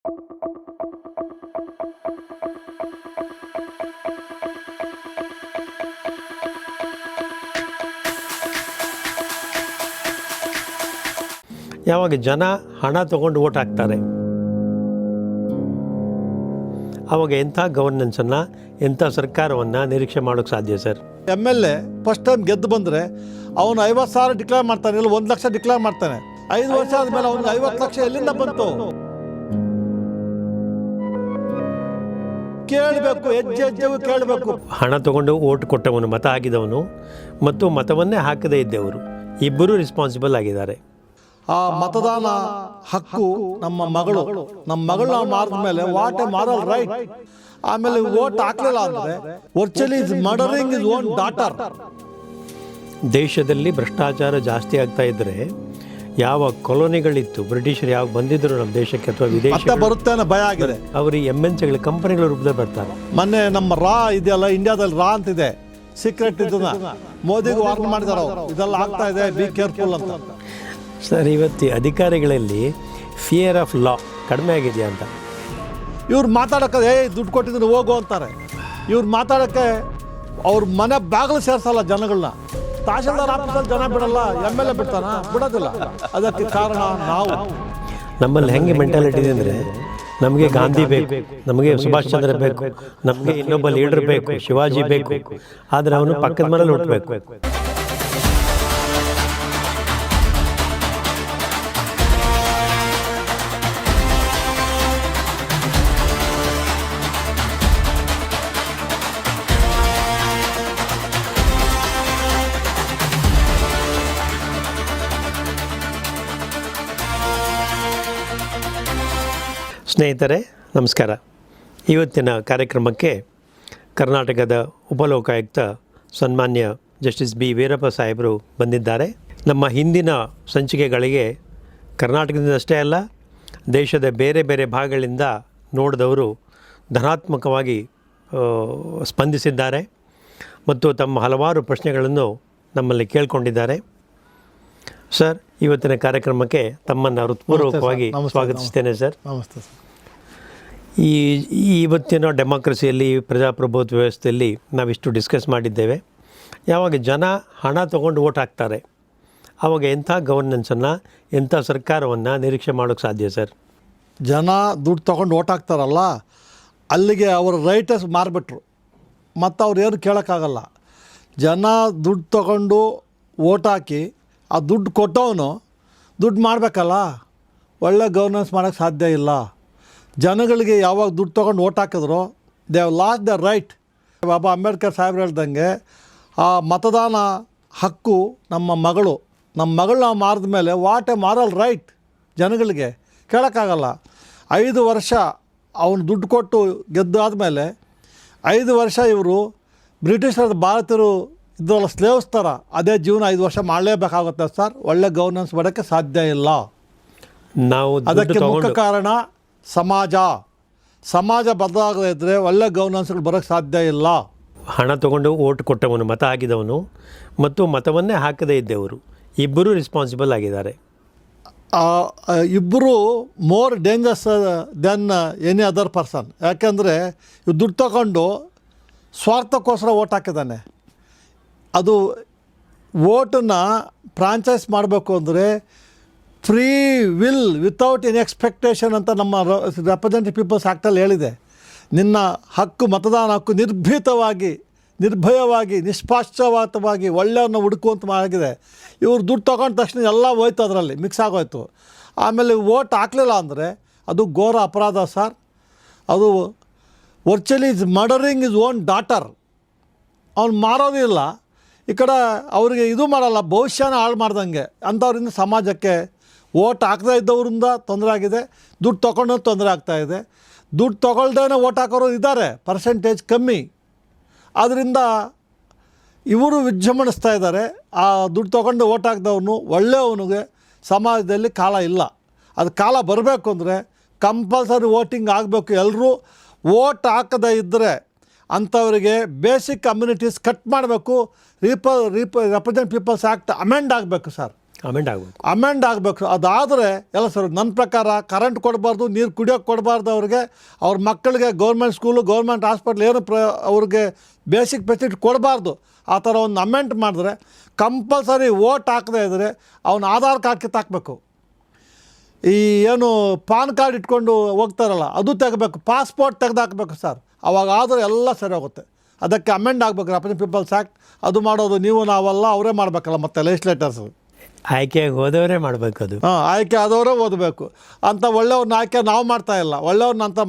ಯಾವಾಗ ಜನ ಹಣ ತಗೊಂಡು ಓಟ್ ಹಾಕ್ತಾರೆ ಆವಾಗ ಎಂಥ ಗವರ್ನೆನ್ಸನ್ನು ಎಂಥ ಸರ್ಕಾರವನ್ನು ನಿರೀಕ್ಷೆ ಮಾಡೋಕ್ಕೆ ಸಾಧ್ಯ ಸರ್? MLA ಫಸ್ಟ್ ಟೈಮ್ ಗೆದ್ದು ಬಂದರೆ ಅವನು 50,000 ಡಿಕ್ಲೇರ್ ಮಾಡ್ತಾನೆ, ಇಲ್ಲ 1 ಲಕ್ಷ ಡಿಕ್ಲೇರ್ ಮಾಡ್ತಾನೆ. 5 ವರ್ಷ ಆದಮೇಲೆ ಅವನಿಗೆ 50 ಲಕ್ಷ ಎಲ್ಲಿಂದ ಬಂತು? ಕೇಳಬೇಕು, ಹೆಜ್ಜೆಗೂ ಕೇಳಬೇಕು. ಹಣ ತಗೊಂಡು ಓಟ್ ಕೊಟ್ಟವನು, ಮತ ಹಾಕಿದವನು ಮತ್ತು ಮತವನ್ನೇ ಹಾಕದೇ ಇದ್ದವರು ಇಬ್ಬರೂ ರೆಸ್ಪಾನ್ಸಿಬಲ್ ಆಗಿದ್ದಾರೆ. ಆ ಮತದಾನ ಹಕ್ಕು ನಮ್ಮ ಮಗಳು ನಾವು ಮಾಡಿದ ಮೇಲೆ ವಾಟ್ ಎ ಮಾರಲ್ ರೈಟ್. ಆಮೇಲೆ ವೋಟ್ ಹಾಕ್ಲಿಲ್ಲ ಅಂದರೆ virtually is murdering is own daughter. ದೇಶದಲ್ಲಿ ಭ್ರಷ್ಟಾಚಾರ ಜಾಸ್ತಿ ಆಗ್ತಾ ಇದ್ದರೆ ಯಾವ ಕಾಲೋನಿಗಳಿತ್ತು, ಬ್ರಿಟಿಷರು ಯಾವ ಬಂದಿದ್ರು ನಮ್ಮ ದೇಶಕ್ಕೆ ಅಥವಾ ವಿದೇಶ ಬರುತ್ತೆ ಅನ್ನೋ ಭಯ ಆಗಿದೆ. ಅವರು MNCಗಳ ಕಂಪನಿಗಳ ರೂಪದಲ್ಲಿ ಬರ್ತಾರೆ. ಮೊನ್ನೆ ನಮ್ಮ ರಾ ಇದೆಯಲ್ಲ, ಇಂಡಿಯಾದಲ್ಲಿ ರಾ ಅಂತಿದೆ, ಸೀಕ್ರೆಟ್ ಇದನ್ನ ಮೋದಿಗೆ ವಾರ್ನ್ ಮಾಡಿದಾರೆ, ಇದೆಲ್ಲ ಆಗ್ತಾ ಇದೆ, ಬಿ ಕೇರ್ಫುಲ್ ಅಂತ. ಸರ್, ಇವತ್ತು ಅಧಿಕಾರಿಗಳಲ್ಲಿ ಫಿಯರ್ ಆಫ್ ಲಾ ಕಡಿಮೆ ಆಗಿದೆಯಾ ಅಂತ ಇವ್ರು ಮಾತಾಡೋಕ್ಕೆ ದುಡ್ಡು ಕೊಟ್ಟಿದ್ದೀನಿ ಹೋಗು ಅಂತಾರೆ. ಇವ್ರು ಮಾತಾಡೋಕ್ಕೆ ಅವ್ರ ಮನೆ ಬಾಗಿಲು ಸೇರಿಸಲ್ಲ ಜನಗಳನ್ನ. ತಹಶೀಲ್ದಾರ್ ಆಫೀಸಲ್ಲಿ ಜನ ಬಿಡಲ್ಲ, MLA ಬಿಡೋದಿಲ್ಲ. ಅದಕ್ಕೆ ಕಾರಣ ನಾವು. ನಮ್ಮಲ್ಲಿ ಹೆಂಗೆ ಮೆಂಟಾಲಿಟಿ ಇದೆ ಅಂದರೆ, ನಮಗೆ ಗಾಂಧಿ ಬೇಕು, ನಮಗೆ ಸುಭಾಷ್ ಚಂದ್ರ ಬೇಕು, ನಮಗೆ ಇನ್ನೊಬ್ಬ ಲೀಡರ್ ಬೇಕು, ಶಿವಾಜಿ ಬೇಕು, ಆದರೆ ಅವನು ಪಕ್ಕದ ಮನೇಲಿ ಹುಟ್ಟಬೇಕು. ಸ್ನೇಹಿತರೆ ನಮಸ್ಕಾರ. ಇವತ್ತಿನ ಕಾರ್ಯಕ್ರಮಕ್ಕೆ ಕರ್ನಾಟಕದ ಉಪಲೋಕಾಯುಕ್ತ ಸನ್ಮಾನ್ಯ ಜಸ್ಟಿಸ್ B ವೀರಪ್ಪ ಸಾಹೇಬರು ಬಂದಿದ್ದಾರೆ. ನಮ್ಮ ಹಿಂದಿನ ಸಂಚಿಕೆಗಳಿಗೆ ಕರ್ನಾಟಕದಿಂದಷ್ಟೇ ಅಲ್ಲ, ದೇಶದ ಬೇರೆ ಬೇರೆ ಭಾಗಗಳಿಂದ ನೋಡಿದವರು ಧನಾತ್ಮಕವಾಗಿ ಸ್ಪಂದಿಸಿದ್ದಾರೆ ಮತ್ತು ತಮ್ಮ ಹಲವಾರು ಪ್ರಶ್ನೆಗಳನ್ನು ನಮ್ಮಲ್ಲಿ ಕೇಳಿಕೊಂಡಿದ್ದಾರೆ. ಸರ್, ಇವತ್ತಿನ ಕಾರ್ಯಕ್ರಮಕ್ಕೆ ತಮ್ಮನ್ನು ಹೃತ್ಪೂರ್ವಕವಾಗಿ ಸ್ವಾಗತಿಸ್ತೇನೆ ಸರ್. ನಮಸ್ತೆ ಸರ್. ಇವತ್ತಿನ ಡೆಮಾಕ್ರಸಿಯಲ್ಲಿ, ಪ್ರಜಾಪ್ರಭುತ್ವ ವ್ಯವಸ್ಥೆಯಲ್ಲಿ ನಾವಿಷ್ಟು ಡಿಸ್ಕಸ್ ಮಾಡಿದ್ದೇವೆ. ಯಾವಾಗ ಜನ ಹಣ ತೊಗೊಂಡು ಓಟ್ ಹಾಕ್ತಾರೆ ಆವಾಗ ಎಂಥ ಗವರ್ನೆನ್ಸನ್ನು, ಎಂಥ ಸರ್ಕಾರವನ್ನು ನಿರೀಕ್ಷೆ ಮಾಡೋಕ್ಕೆ ಸಾಧ್ಯ ಸರ್? ಜನ ದುಡ್ಡು ತೊಗೊಂಡು ಓಟ್ ಹಾಕ್ತಾರಲ್ಲ, ಅಲ್ಲಿಗೆ ಅವ್ರ ರೈಟಸ್ ಮಾರಿಬಿಟ್ರು. ಮತ್ತು ಅವ್ರು ಏನು ಕೇಳೋಕ್ಕಾಗಲ್ಲ. ಜನ ದುಡ್ಡು ತೊಗೊಂಡು ಓಟ್ ಹಾಕಿ ಆ ದುಡ್ಡು ಕೊಟ್ಟವನು ದುಡ್ಡು ಮಾಡಬೇಕಲ್ಲ, ಒಳ್ಳೆ ಗವರ್ನೆನ್ಸ್ ಮಾಡೋಕ್ಕೆ ಸಾಧ್ಯ ಇಲ್ಲ. ಜನಗಳಿಗೆ ಯಾವಾಗ ದುಡ್ಡು ತೊಗೊಂಡು ಓಟ್ ಹಾಕಿದ್ರು they have lost the right. Baba Ambedkar ಸಾಹೇಬ್ರು ಹೇಳ್ದಂಗೆ ಆ ಮತದಾನ ಹಕ್ಕು ನಮ್ಮ ಮಗಳು ನಾವು ಮಾಡಿದ ಮೇಲೆ ವಾಟ್ ಎ ಮಾರಲ್ ರೈಟ್. ಜನಗಳಿಗೆ ಕೇಳೋಕ್ಕಾಗಲ್ಲ. 5 ವರ್ಷ ಅವನು ದುಡ್ಡು ಕೊಟ್ಟು ಗೆದ್ದಾದಮೇಲೆ 5 ವರ್ಷ ಇವರು ಬ್ರಿಟಿಷರ ಭಾರತೀಯರು ಇದ್ರಲ್ಲ ಸ್ಲೇವ್ಸ್ ಥರ ಅದೇ ಜೀವನ 5 ವರ್ಷ ಮಾಡಲೇಬೇಕಾಗುತ್ತೆ ಸರ್. ಒಳ್ಳೆ ಗವರ್ನೆನ್ಸ್ ಮಾಡೋಕ್ಕೆ ಸಾಧ್ಯ ಇಲ್ಲ. ನಾವು ಅದಕ್ಕೆ ಮುಖ್ಯ ಕಾರಣ ಸಮಾಜ ಬದಲಾಗದೇ ಇದ್ದರೆ ಒಳ್ಳೆ ಗವರ್ನೆನ್ಸ್ಗಳು ಬರೋಕ್ಕೆ ಸಾಧ್ಯ ಇಲ್ಲ. ಹಣ ತಗೊಂಡು ಓಟ್ ಕೊಟ್ಟವನು, ಮತ ಹಾಕಿದವನು ಮತ್ತು ಮತವನ್ನೇ ಹಾಕದೇ ಇದ್ದವರು ಇಬ್ಬರೂ ರೆಸ್ಪಾನ್ಸಿಬಲ್ ಆಗಿದ್ದಾರೆ. ಇಬ್ಬರು more dangerous than any other person. ಯಾಕೆಂದರೆ ಇವು ದುಡ್ಡು ತಗೊಂಡು ಸ್ವಾರ್ಥಕ್ಕೋಸ್ಕರ ಓಟ್ ಹಾಕಿದ್ದಾನೆ. ಅದು ವೋಟನ್ನು ಫ್ರಾಂಚೈಸ್ ಮಾಡಬೇಕು ಅಂದರೆ free will without any expectation ಅಂತ ನಮ್ಮ ರೆಪ್ರೆಸೆಂಟೇಟಿವ್ ಪೀಪಲ್ಸ್ ಆ್ಯಕ್ಟಲ್ಲಿ ಹೇಳಿದೆ. ನಿನ್ನ ಹಕ್ಕು, ಮತದಾನ ಹಕ್ಕು ನಿರ್ಭಯವಾಗಿ ನಿಷ್ಪಕ್ಷಪಾತವಾಗಿ ಒಳ್ಳೆಯವ್ರನ್ನ ಹುಡುಕುವಂತ ಆಗಿದೆ. ಇವ್ರು ದುಡ್ಡು ತೊಗೊಂಡ ತಕ್ಷಣ ಎಲ್ಲ ಹೋಯ್ತು, ಅದರಲ್ಲಿ ಮಿಕ್ಸ್ ಆಗೋಯ್ತು. ಆಮೇಲೆ ವೋಟ್ ಹಾಕಲಿಲ್ಲ ಅಂದರೆ ಅದು ಘೋರ ಅಪರಾಧ ಸರ್. ಅದು virtually is murdering is own daughter. ಅವ್ನು ಮಾರೋದು ಇಲ್ಲ, ಈ ಕಡೆ ಅವರಿಗೆ ಇದು ಮಾಡಲ್ಲ, ಭವಿಷ್ಯನ ಹಾಳು ಮಾಡ್ದಂಗೆ. ಅಂಥವ್ರಿಂದ ಸಮಾಜಕ್ಕೆ ಓಟ್ ಹಾಕದೇ ಇದ್ದವರಿಂದ ತೊಂದರೆ ಆಗಿದೆ, ದುಡ್ಡು ತೊಗೊಂಡು ತೊಂದರೆ ಆಗ್ತಾಯಿದೆ. ದುಡ್ಡು ತೊಗೊಳ್ದೇನೆ ಓಟ್ ಹಾಕೋರು ಇದ್ದಾರೆ, ಪರ್ಸೆಂಟೇಜ್ ಕಮ್ಮಿ. ಆದ್ದರಿಂದ ಇವರು ವಿಜೃಂಭಿಸ್ತಾ ಇದ್ದಾರೆ. ಆ ದುಡ್ಡು ತೊಗೊಂಡು ಓಟ್ ಹಾಕಿದವನು ಒಳ್ಳೆಯವನಿಗೆ ಸಮಾಜದಲ್ಲಿ ಕಾಲ ಇಲ್ಲ. ಅದು ಕಾಲ ಬರಬೇಕು ಅಂದರೆ ಕಂಪಲ್ಸರಿ ವೋಟಿಂಗ್ ಆಗಬೇಕು. ಎಲ್ಲರೂ ಓಟ್ ಹಾಕದೇ ಇದ್ದರೆ ಅಂಥವರಿಗೆ ಬೇಸಿಕ್ ಕಮ್ಯುನಿಟೀಸ್ ಕಟ್ ಮಾಡಬೇಕು. ರೆಪ್ರೆಸೆಂಟ್ ಪೀಪಲ್ಸ್ ಆ್ಯಕ್ಟ್ ಅಮೆಂಡ್ ಆಗಬೇಕು ಸರ್. ಅಮೆಂಡ್ ಆಗಬೇಕು. ಅಮೆಂಡ್ ಆಗಬೇಕು. ಅದಾದರೆ ಎಲ್ಲ ಸರ್. ನನ್ನ ಪ್ರಕಾರ ಕರೆಂಟ್ ಕೊಡಬಾರ್ದು, ನೀರು ಕುಡಿಯೋಕ್ಕೆ ಕೊಡಬಾರ್ದು ಅವ್ರಿಗೆ. ಅವ್ರ ಮಕ್ಕಳಿಗೆ ಗೌರ್ಮೆಂಟ್ ಸ್ಕೂಲು, ಗೌರ್ಮೆಂಟ್ ಹಾಸ್ಪಿಟ್ಲ್ ಏನು ಅವ್ರಿಗೆ ಬೇಸಿಕ್ ಫೆಸಿಲಿಟಿ ಕೊಡಬಾರ್ದು. ಆ ಥರ ಒಂದು ಅಮೆಂಟ್ ಮಾಡಿದ್ರೆ ಕಂಪಲ್ಸರಿ ವೋಟ್ ಹಾಕದೇ ಇದ್ದರೆ ಅವನ ಆಧಾರ್ ಕಾರ್ಡ್ ಕಿತ್ತಾಕಬೇಕು. ಈ ಏನು ಪಾನ್ ಕಾರ್ಡ್ ಇಟ್ಕೊಂಡು ಹೋಗ್ತಾರಲ್ಲ ಅದು ತೆಗಬೇಕು, ಪಾಸ್ಪೋರ್ಟ್ ತೆಗೆದಾಕಬೇಕು ಸರ್. ಅವಾಗ ಆದರೆ ಎಲ್ಲ ಸರಿ ಹೋಗುತ್ತೆ. ಅದಕ್ಕೆ ಅಮೆಂಡ್ ಆಗಬೇಕು ರೆಪ್ರೆಸೆಂಟೇಟಿವ್ ಪೀಪಲ್ಸ್ ಆ್ಯಕ್ಟ್. ಅದು ಮಾಡೋದು ನೀವು ನಾವೆಲ್ಲ ಅವರೇ ಮಾಡಬೇಕಲ್ಲ, ಮತ್ತು ಲೆಜಿಸ್ಲೇಟರ್ಸು ಆಯ್ಕೆಯಾಗಿ ಹೋದವರೇ ಮಾಡಬೇಕು. ಅದು ಆಯ್ಕೆ ಆದವರೇ ಓದಬೇಕು. ಅಂಥ ಒಳ್ಳೆಯವ್ರನ್ನ ಆಯ್ಕೆ ನಾವು ಮಾಡ್ತಾಯಿಲ್ಲ. ಒಳ್ಳೆಯವ್ರನ್ನ ಅಂತ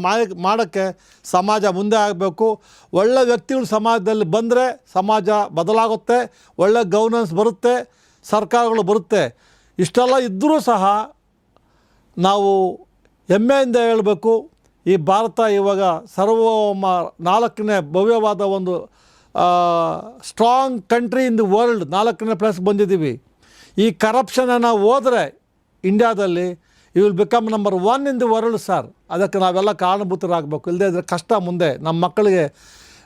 ಮಾಡೋಕ್ಕೆ ಸಮಾಜ ಮುಂದೆ ಆಗಬೇಕು. ಒಳ್ಳೆ ವ್ಯಕ್ತಿಗಳು ಸಮಾಜದಲ್ಲಿ ಬಂದರೆ ಸಮಾಜ ಬದಲಾಗುತ್ತೆ, ಒಳ್ಳೆ ಗವರ್ನೆನ್ಸ್ ಬರುತ್ತೆ, ಸರ್ಕಾರಗಳು ಬರುತ್ತೆ. ಇಷ್ಟೆಲ್ಲ ಇದ್ದರೂ ಸಹ ನಾವು ಹೆಮ್ಮೆಯಿಂದ ಹೇಳಬೇಕು, ಈ ಭಾರತ ಇವಾಗ ಸರ್ವೋಮ 4ನೇ ಭವ್ಯವಾದ ಒಂದು strong country in the world 4ನೇ ಪ್ಲೇಸ್ ಬಂದಿದ್ದೀವಿ. ಈ ಕರಪ್ಷನನ್ನು ಹೋದರೆ ಇಂಡಿಯಾದಲ್ಲಿ you will become number 1 in the world sir. ಅದಕ್ಕೆ ನಾವೆಲ್ಲ ಕಾರಣಭೂತರಾಗಬೇಕು. ಇಲ್ಲದೇ ಇದ್ದರೆ ಕಷ್ಟ. ಮುಂದೆ ನಮ್ಮ ಮಕ್ಕಳಿಗೆ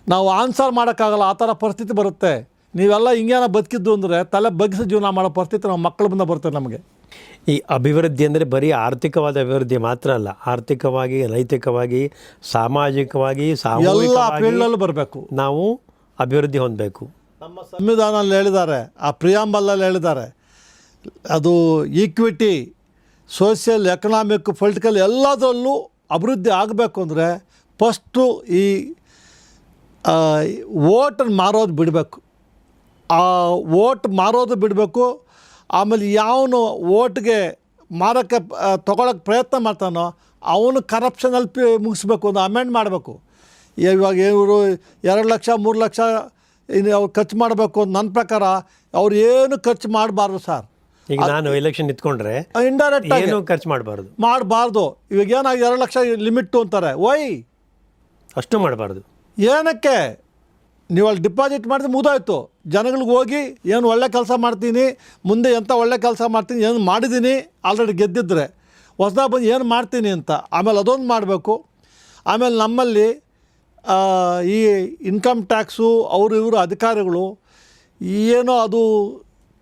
ನಾವು ಆನ್ಸರ್ ಮಾಡೋಕ್ಕಾಗಲ್ಲ, ಆ ಥರ ಪರಿಸ್ಥಿತಿ ಬರುತ್ತೆ. ನೀವೆಲ್ಲ ಹಿಂಗೇನ ಬದುಕಿದ್ದು ಅಂದರೆ ತಲೆ ಬಗ್ಗಿಸಿ ಜೀವನ ಮಾಡೋ ಪರಿಸ್ಥಿತಿ ನಮ್ಮ ಮಕ್ಕಳ ಮುಂದೆ ಬರುತ್ತೆ ನಮಗೆ. ಈ ಅಭಿವೃದ್ಧಿ ಅಂದರೆ ಬರೀ ಆರ್ಥಿಕವಾದ ಅಭಿವೃದ್ಧಿ ಮಾತ್ರ ಅಲ್ಲ, ಆರ್ಥಿಕವಾಗಿ, ನೈತಿಕವಾಗಿ, ಸಾಮಾಜಿಕವಾಗಿ, ಫೀಲ್ಡಲ್ಲೂ ಬರಬೇಕು. ನಾವು ಅಭಿವೃದ್ಧಿ ಹೊಂದಬೇಕು. ನಮ್ಮ ಸಂವಿಧಾನದಲ್ಲಿ ಹೇಳಿದ್ದಾರೆ, ಆ ಪ್ರಿಯಾಂಬಲಲ್ಲಿ ಹೇಳಿದ್ದಾರೆ, ಅದು ಈಕ್ವಿಟಿ, ಸೋಷಿಯಲ್, ಎಕನಾಮಿಕ್, ಪೊಲಿಟಿಕಲ್ ಎಲ್ಲದರಲ್ಲೂ ಅಭಿವೃದ್ಧಿ ಆಗಬೇಕು ಅಂದರೆ ಫಸ್ಟು ಈ ವೋಟನ್ನು ಮಾರೋದು ಬಿಡಬೇಕು. ಆ ವೋಟ್ ಮಾರೋದು ಬಿಡಬೇಕು. ಆಮೇಲೆ ಯಾವನು ವೋಟ್ಗೆ ಮಾರೋಕ್ಕೆ ತೊಗೊಳಕ್ಕೆ ಪ್ರಯತ್ನ ಮಾಡ್ತಾನೋ ಅವನು ಕರಪ್ಷನಲ್ಲಿ ಮುಗಿಸ್ಬೇಕು, ಒಂದು ಅಮೆಂಡ್ ಮಾಡಬೇಕು. ಇವಾಗ ಇವರು 2 ಲಕ್ಷ 3 ಲಕ್ಷ ಇನ್ನು ಅವ್ರು ಖರ್ಚು ಮಾಡಬೇಕು ಅಂತ ನನ್ನ ಪ್ರಕಾರ ಅವ್ರು ಏನು ಖರ್ಚು ಮಾಡಬಾರ್ದು ಸರ್. ಈಗ ನಾನು ಎಲೆಕ್ಷನ್ ನಿಂತ್ಕೊಂಡ್ರೆ ಇಂಡೈರೆಕ್ಟ್ ಏನು ಖರ್ಚು ಮಾಡಬಾರ್ದು. ಇವಾಗ ಏನಾಗಿ 2 ಲಕ್ಷ ಲಿಮಿಟ್ಟು ಅಂತಾರೆ. ಅಷ್ಟು ಮಾಡಬಾರ್ದು. ಏನಕ್ಕೆ? ನೀವು ಅಲ್ಲಿ ಡಿಪಾಸಿಟ್ ಮಾಡಿದ್ರೆ ಮುಗಿದೋಯ್ತು. ಜನಗಳಿಗೆ ಹೋಗಿ ಏನು ಒಳ್ಳೆ ಕೆಲಸ ಮಾಡ್ತೀನಿ, ಮುಂದೆ ಎಂಥ ಒಳ್ಳೆ ಕೆಲಸ ಮಾಡ್ತೀನಿ, ಏನು ಮಾಡಿದ್ದೀನಿ, ಆಲ್ರೆಡಿ ಗೆದ್ದಿದ್ರೆ ಹೊಸದಾಗಿ ಬಂದು ಏನು ಮಾಡ್ತೀನಿ ಅಂತ ಆಮೇಲೆ ಅದೊಂದು ಮಾಡಬೇಕು. ಆಮೇಲೆ ನಮ್ಮಲ್ಲಿ ಈ ಇನ್ಕಮ್ ಟ್ಯಾಕ್ಸು ಇವರು ಅಧಿಕಾರಿಗಳು ಏನೋ ಅದು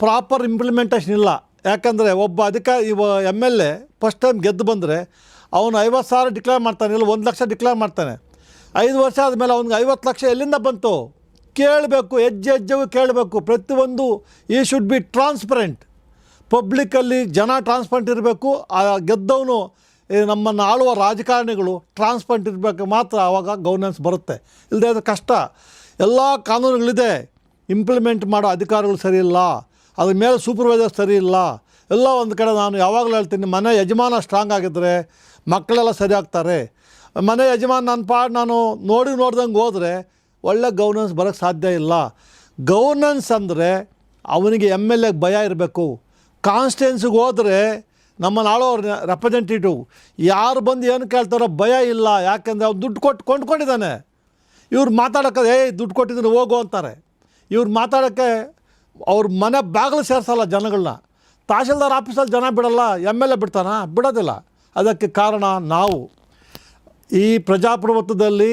ಪ್ರಾಪರ್ ಇಂಪ್ಲಿಮೆಂಟೇಷನ್ ಇಲ್ಲ. ಯಾಕಂದರೆ ಒಬ್ಬ MLA ಫಸ್ಟ್ ಟೈಮ್ ಗೆದ್ದು ಬಂದರೆ ಅವನು 50,000 ಡಿಕ್ಲೇರ್ ಮಾಡ್ತಾನೆ, ಇಲ್ಲ 1 ಲಕ್ಷ ಡಿಕ್ಲೇರ್ ಮಾಡ್ತಾನೆ. 5 ವರ್ಷ ಆದಮೇಲೆ ಅವ್ನಿಗೆ 50 ಲಕ್ಷ ಎಲ್ಲಿಂದ ಬಂತು ಕೇಳಬೇಕು, ಹೆಜ್ಜೆಗೂ ಕೇಳಬೇಕು. ಪ್ರತಿಯೊಂದು ಈ ಶುಡ್ ಬಿ ಟ್ರಾನ್ಸ್ಪರೆಂಟ್. ಪಬ್ಲಿಕ್ಕಲ್ಲಿ ಜನ ಟ್ರಾನ್ಸ್ಪರೆಂಟ್ ಇರಬೇಕು. ಆ ಗೆದ್ದವನು ನಮ್ಮನ್ನು ಆಳುವ ರಾಜಕಾರಣಿಗಳು ಟ್ರಾನ್ಸ್ಪರೆಂಟ್ ಇರಬೇಕು, ಮಾತ್ರ ಆವಾಗ ಗವರ್ನೆನ್ಸ್ ಬರುತ್ತೆ. ಇಲ್ಲದೇ ಅದು ಕಷ್ಟ. ಎಲ್ಲ ಕಾನೂನುಗಳಿದೆ, ಇಂಪ್ಲಿಮೆಂಟ್ ಮಾಡೋ ಅಧಿಕಾರಿಗಳು ಸರಿ ಇಲ್ಲ, ಅದ್ರ ಮೇಲೆ ಸೂಪರ್ವೈಸರ್ ಸರಿ ಇಲ್ಲ. ಎಲ್ಲ ಒಂದು ಕಡೆ ನಾನು ಯಾವಾಗಲೂ ಹೇಳ್ತೀನಿ, ಮನೆ ಯಜಮಾನ ಸ್ಟ್ರಾಂಗ್ ಆಗಿದ್ದರೆ ಮಕ್ಕಳೆಲ್ಲ ಸರಿ ಆಗ್ತಾರೆ. ಮನೆ ಯಜಮಾನ ನಾನು ನೋಡ್ದಂಗೆ ಹೋದರೆ ಒಳ್ಳೆ ಗವರ್ನೆನ್ಸ್ ಬರೋಕ್ಕೆ ಸಾಧ್ಯ ಇಲ್ಲ. ಗವರ್ನೆನ್ಸ್ ಅಂದರೆ ಅವನಿಗೆ MLA ಭಯ ಇರಬೇಕು. ಕಾನ್ಸ್ಟಿಟ್ಯೂನ್ಸಿಗೆ ಹೋದರೆ ನಮ್ಮನ್ನು ಆಳೋರು ರೆಪ್ರೆಸೆಂಟೇಟಿವ್ ಯಾರು ಬಂದು ಏನು ಕೇಳ್ತಾರೋ ಭಯ ಇಲ್ಲ. ಯಾಕೆಂದರೆ ಅವ್ನು ದುಡ್ಡು ಕೊಟ್ಟು ಕೊಂಡ್ಕೊಂಡಿದ್ದಾನೆ. ಇವ್ರು ಮಾತಾಡೋಕ್ಕೆ ದುಡ್ಡು ಕೊಟ್ಟಿದ್ದೀನಿ ಹೋಗು ಅಂತಾರೆ. ಇವ್ರು ಮಾತಾಡೋಕ್ಕೆ ಅವ್ರ ಮನೆ ಬಾಗಿಲು ಸೇರಿಸಲ್ಲ ಜನಗಳನ್ನ. ತಹಶೀಲ್ದಾರ್ ಆಫೀಸಲ್ಲಿ ಜನ ಬಿಡಲ್ಲ, MLA ಬಿಡೋದಿಲ್ಲ. ಅದಕ್ಕೆ ಕಾರಣ ನಾವು ಈ ಪ್ರಜಾಪ್ರಭುತ್ವದಲ್ಲಿ